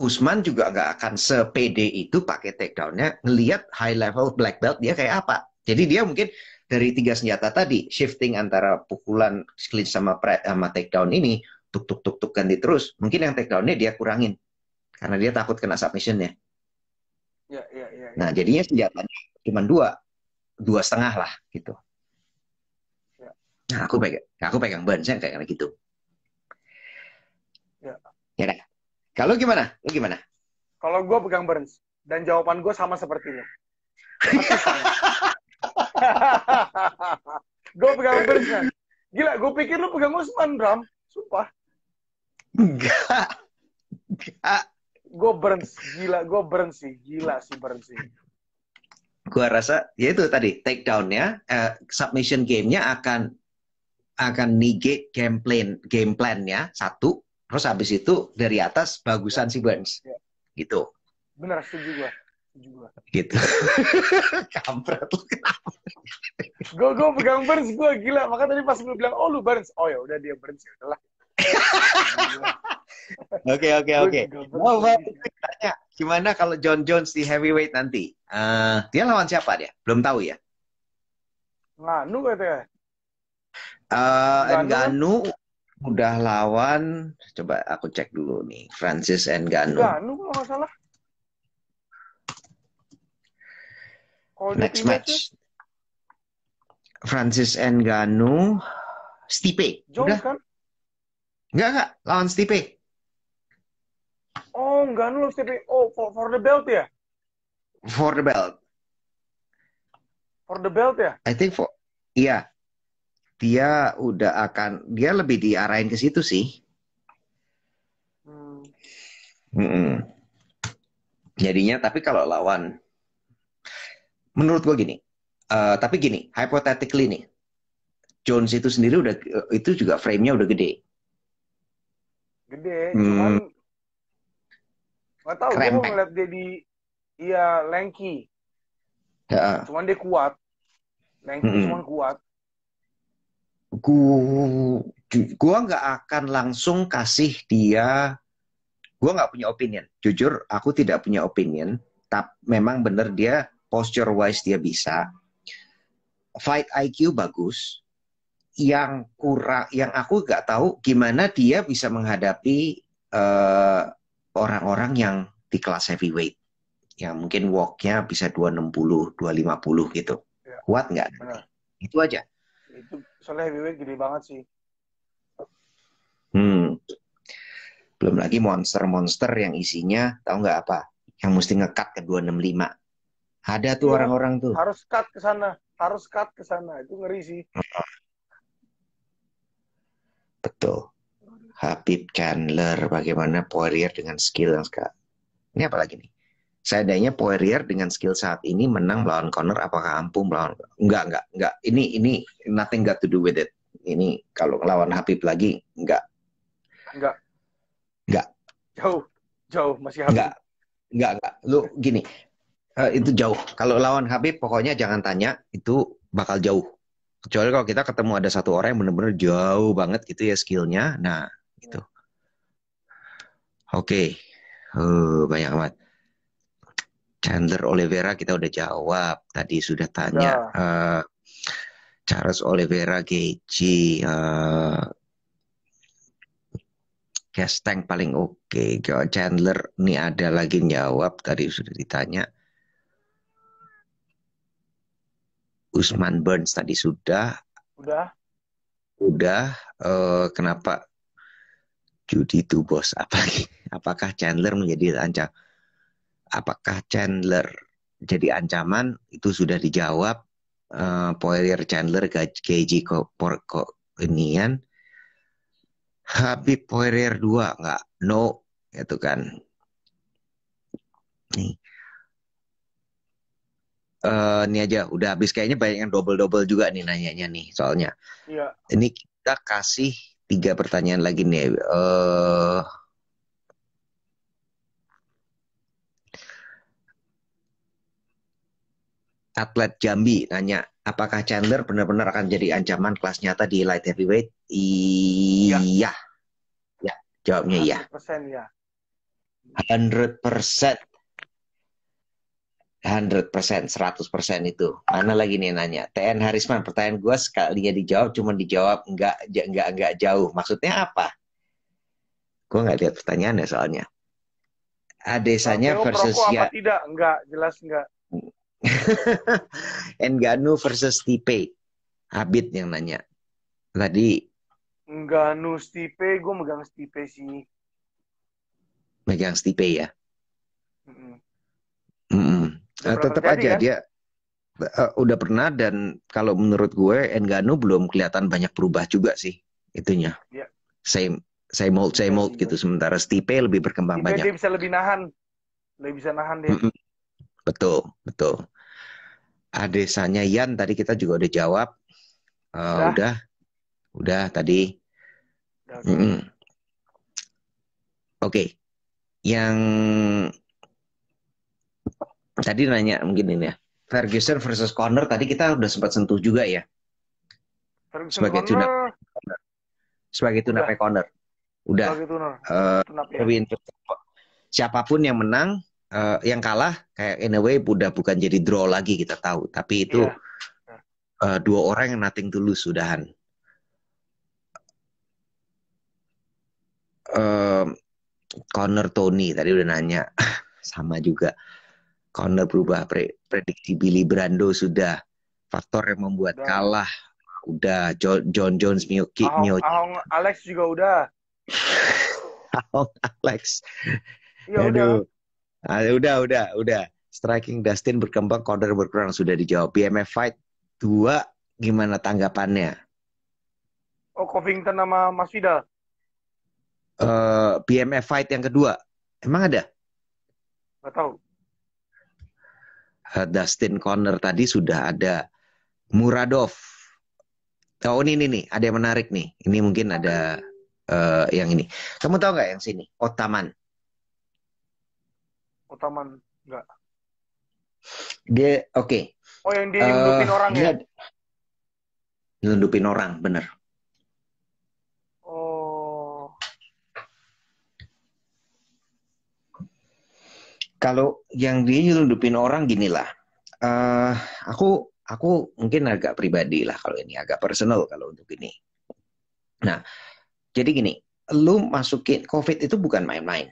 Usman juga nggak akan sepede itu pakai takedown-nya, ngelihat high level black belt dia kayak apa. Jadi dia mungkin dari 3 senjata tadi shifting antara pukulan clinch sama takedown ini tuk ganti terus. Mungkin yang takedown-nya dia kurangin karena dia takut kena submission-nya. Nah, jadinya senjatanya cuma 2,5 lah gitu. Nah, aku pegang Burns yang kayak gitu. Ya dah. Kalau gimana? Lu gimana? Kalau gue pegang Burns dan jawaban gue sama seperti lo. Gue pegang Burns kan. Gila, gue pikir lu pegang Usman, Bram. Sumpah. Enggak. Gue Burns, gila Burns sih Burns sih. Gue rasa ya itu tadi takedown-nya, submission game-nya akan negate game plan-nya satu, terus habis itu dari atas bagusan si Burns, gitu. Bener, setuju gue. Gitu. Kampret lu kenapa? Gue pegang Burns, gue gila. Maka tadi pas lu bilang, oh lu Burns, oh ya udah dia Burns, ya udahlah. Oke. Mau tanya, gimana kalau John Jones di heavyweight nanti? Dia lawan siapa dia? Belum tahu ya? Ngannou katanya. Ngannou udah lawan, coba aku cek dulu nih, Francis Ngannou. Ngannou kalau nggak salah. Next match. Francis Ngannou, Stipe. Jones udah kan? Enggak, lawan Stipe. Oh, Ngannou Stipe. Oh, for the belt ya? For the belt. For the belt ya? I think iya. Dia lebih diarahin ke situ sih. Jadinya, tapi kalau lawan, menurut gue gini, tapi gini, hypothetically nih, Jones itu sendiri itu juga frame-nya udah gede. Cuman nggak tahu, gue mau ngeliat dia lanky. Cuman dia kuat. Lanky cuman kuat. Gua nggak akan langsung kasih dia. Gua nggak punya opinion. Jujur, aku tidak punya opinion. Tapi memang bener dia posture wise dia bisa. Fight IQ bagus. Yang aku nggak tahu gimana dia bisa menghadapi orang-orang yang di kelas heavyweight. Yang mungkin walk-nya bisa 260, 250 gitu. Ya. Kuat nggak? Itu aja. Itu soalnya heavyweight gede banget sih. Belum lagi monster-monster yang isinya, tahu nggak apa? Yang mesti nge-cut ke 265. Ada tuh Iya, orang-orang tuh. harus cut ke sana. Harus cut ke sana. Itu ngeri sih. Betul. Habib, Chandler, bagaimana Poirier dengan skill yang sekarang. Ini apa lagi nih? Seandainya Poirier dengan skill saat ini menang melawan Conor, apakah ampuh melawan? Enggak. Ini nothing got to do with it. Ini kalau lawan Habib lagi, enggak. Jauh masih Habib. Enggak. Lu gini, itu jauh. Kalau lawan Habib, pokoknya jangan tanya, itu bakal jauh. Kecuali kalau kita ketemu ada satu orang yang benar-benar jauh banget gitu ya skillnya. Nah, gitu. Oke. Banyak banget. Chandler Oliveira kita udah jawab. Tadi sudah tanya. Charles Oliveira, Gaethje, Tank paling oke. Chandler ini ada lagi jawab. Tadi sudah ditanya. Usman Burns tadi sudah. Udah. Kenapa judi itu bos? Apakah Chandler menjadi ancaman? Apakah Chandler jadi ancaman? Itu sudah dijawab. Poirier, Chandler, Gaethje, inian. Habib Poirier 2 nggak? No, itu kan. Nih. Ini aja udah habis, kayaknya banyak yang double juga nih nanyanya nih soalnya. Iya. Ini kita kasih 3 pertanyaan lagi nih. Atlet Jambi nanya, apakah Chandler benar-benar akan jadi ancaman kelas nyata di light heavyweight? Iya. Ya, jawabnya iya. 100% ya. 100%. 100%, 100% itu. Mana lagi nih nanya? TN Harisman, pertanyaan gue sekalinya dijawab, cuma dijawab enggak jauh. Maksudnya apa? Gue nggak lihat pertanyaannya soalnya. Adesanya versus apa tidak? Enggak, jelas enggak. Ngannou versus Stipe. Habib yang nanya. Tadi Ngannou Stipe, gue megang Stipe sih. Megang Stipe ya? Tetap aja kan? Dia udah pernah, dan kalau menurut gue Ngannou belum kelihatan banyak berubah juga sih itunya. Ya. Same old gitu. Sementara Stipe lebih berkembang Stipe banyak. Dia bisa lebih nahan. Lebih bisa nahan dia. Betul. Adesanya Yan tadi kita juga udah jawab. Udah tadi. Oke. Yang tadi nanya mungkin ini ya. Ferguson versus Conor tadi kita udah sempat sentuh juga ya. Sebagai tune-up Conor. Udah. Siapapun yang menang, yang kalah kayak in a way udah bukan jadi draw lagi, kita tahu. Tapi itu dua orang yang nothing to lose sudahan. Conor Tony tadi udah nanya. Sama juga. Conor berubah, prediksi Billy Brando sudah. Faktor yang membuat kalah udah. John Jones, Ahong Alex juga udah. Ahong Alex. Ya udah. Striking Dustin berkembang, Conor berkurang, sudah dijawab. BMF Fight 2 gimana tanggapannya? Covington sama Masvidal. BMF Fight yang kedua emang ada? Gak tahu. Dustin Conor tadi sudah ada. Muradov. Oh ini nih, ada yang menarik nih. Ini mungkin ada yang ini. Kamu tahu nggak yang sini? Otaman. Enggak. Dia oke. Oh yang dia nyelundupin orang ya? Nyelundupin orang, bener. Kalau yang dia nyelundupin orang ginilah. Aku mungkin agak pribadi lah kalau ini, agak personal kalau untuk ini. Nah, jadi gini, lu masukin COVID itu bukan main-main.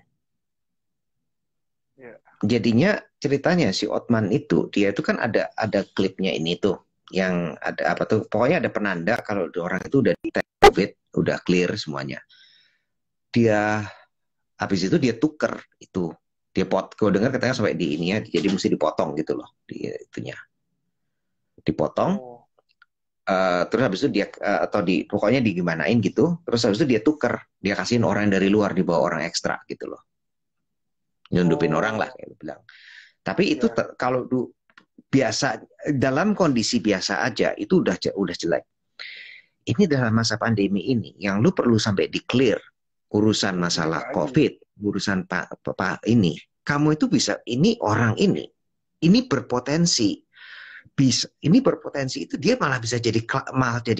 Yeah. Jadinya ceritanya si Othman itu, dia itu kan ada klipnya ini tuh, yang ada apa tuh, pokoknya ada penanda kalau orang itu udah di COVID, udah clear semuanya. Dia Habis itu dia tuker itu. Gue dengar katanya sampai di ini ya, jadi mesti dipotong gitu loh, di itunya. Dipotong. Terus habis itu dia atau pokoknya digimanain gitu. Terus habis itu dia tuker, dia kasihin orang dari luar, dibawa orang ekstra gitu loh. Nyundupin orang lah kayak bilang. Tapi itu kalau biasa dalam kondisi biasa aja itu udah jelek. Ini dalam masa pandemi ini yang lu perlu sampai di-clear urusan masalah COVID, urusan ini. Kamu itu bisa, ini orang ini berpotensi. Ini berpotensi itu dia malah bisa jadi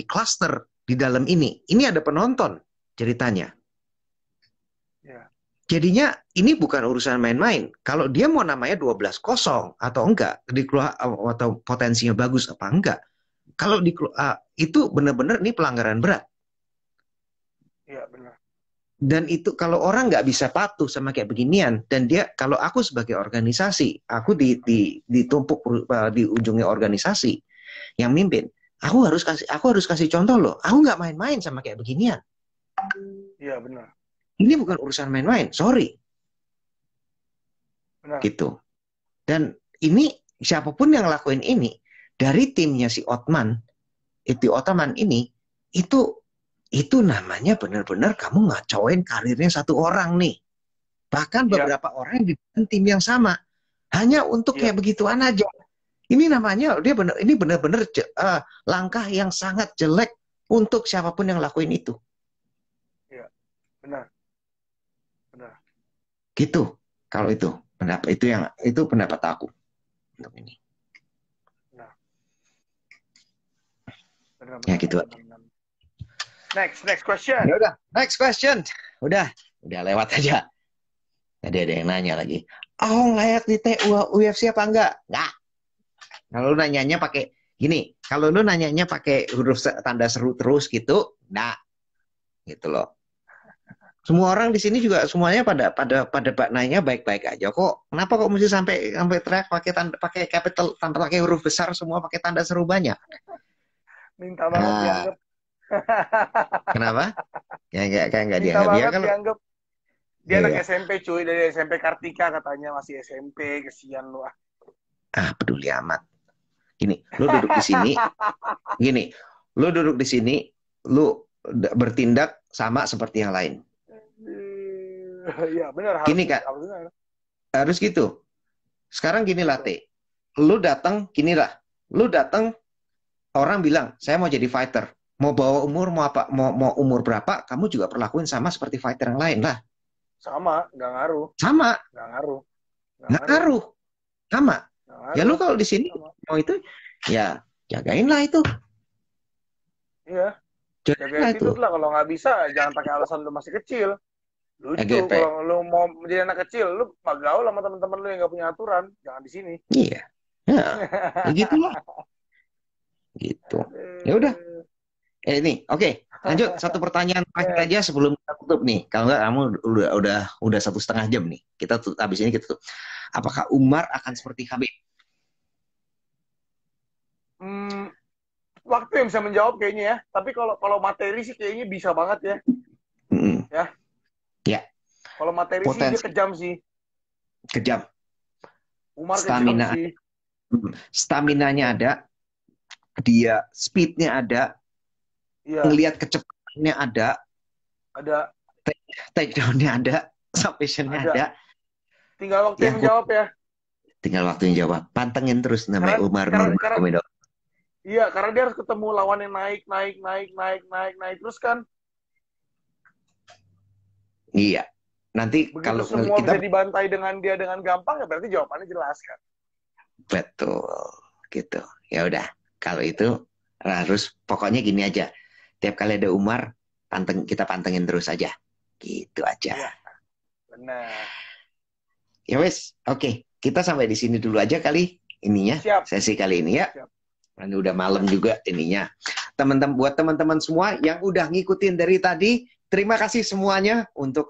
cluster di dalam ini. Ini ada penonton ceritanya. Jadinya ini bukan urusan main-main. Kalau dia mau namanya 12-0 atau enggak, atau potensinya bagus apa enggak. Kalau itu benar-benar ini pelanggaran berat. Iya, benar. Dan itu kalau orang nggak bisa patuh sama kayak beginian, dan dia, kalau aku sebagai organisasi, aku ditumpuk di ujungnya organisasi yang mimpin, aku harus kasih contoh loh. Aku nggak main-main sama kayak beginian. Iya, benar. Ini bukan urusan main-main, sorry. Benar. Gitu. Dan ini siapapun yang lakuin ini dari timnya si Otman ini, itu namanya benar-benar kamu ngacoin karirnya satu orang nih. Bahkan beberapa orang di tim yang sama. Hanya untuk kayak begituan aja. Ini namanya, ini benar-benar langkah yang sangat jelek untuk siapapun yang lakuin itu. Iya, benar. Benar. Gitu. Kalau itu pendapat aku untuk ini. Benar. Ya gitu. Next question. Ya udah, next question. Udah lewat aja. Tadi ada yang nanya lagi. Ahong layak di UFC apa enggak? Enggak. Kalau lu nanyanya pakai gini, kalau lu nanyanya pakai huruf tanda seru terus gitu, enggak. Gitu loh. Semua orang di sini juga semuanya pada nanya baik-baik aja kok. Kenapa kok mesti sampai teriak pakai capital tanpa pakai huruf besar, semua pakai tanda seru banyak? Minta banget dianggap. Kenapa? Ya enggak dianggap. Ya, kalau dianggap. Dia anak SMP cuy, dari SMP Kartika katanya, masih SMP, kesian lu ah. Peduli amat. Gini, lu duduk di sini. Lu duduk di sini, lu bertindak sama seperti yang lain. Iya, benar. Gini kan? Harus gitu. Sekarang gini lah, Te. Lu datang, orang bilang, saya mau jadi fighter. Mau bawa umur, mau apa, mau umur berapa, kamu juga perlakuin sama seperti fighter yang lain lah. Sama, nggak ngaruh. Sama. Nggak ngaruh. Sama. Ya lu kalau di sini mau itu, ya jagain lah itu. Iya. Jagain itu lah. Kalau nggak bisa, jangan pakai alasan lu masih kecil. Lucu, kalau lu mau menjadi anak kecil, lu gaul sama teman-teman lu yang nggak punya aturan. Jangan di sini. Iya. Ya gitulah. Gitu. Ya udah. Ini, oke. Lanjut, satu pertanyaan terakhir aja sebelum kita tutup nih. Kalau nggak, kamu udah 1,5 jam nih. Habis ini kita tutup. Apakah Umar akan seperti Khabib? Waktu yang bisa menjawab kayaknya ya. Tapi kalau materi sih kayaknya bisa banget ya. Ya. Kalau materi sih dia kejam sih. Kejam. Umar kejam sih. Staminanya ada. Dia speednya ada. Ngelihat kecepatannya ada. Takedown-nya ada. Submission-nya ada. Tinggal waktu yang menjawab ya. Tinggal waktu yang jawab. Pantengin terus namanya Umar Nurmagomedov. Iya, karena dia harus ketemu lawan yang naik terus kan. Iya. Nanti begitu kalau semua bisa dibantai dengan dia dengan gampang, ya berarti jawabannya jelas kan. Betul. Gitu. Ya udah. Kalau itu harus, pokoknya gini aja. Tiap kali ada Umar, kita pantengin terus aja. Gitu aja. Iya. Benar. Ya wes, oke. Kita sampai di sini dulu aja kali ininya. Siap. Sesi kali ini ya. Siap. Ini udah malam juga ininya. Buat teman-teman semua yang udah ngikutin dari tadi, terima kasih semuanya untuk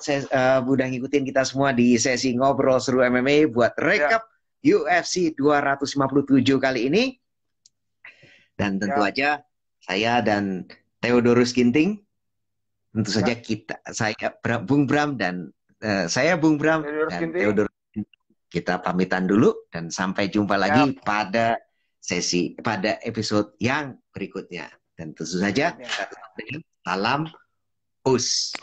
udah ngikutin kita semua di sesi ngobrol seru MMA buat recap UFC 257 kali ini. Dan tentu aja saya dan Theodorus Ginting, tentu saja saya Bung Bram dan Saya Bung Bram dan Theodor, kita pamitan dulu dan sampai jumpa lagi pada episode yang berikutnya. Dan tentu saja kita tutup dengan salam us.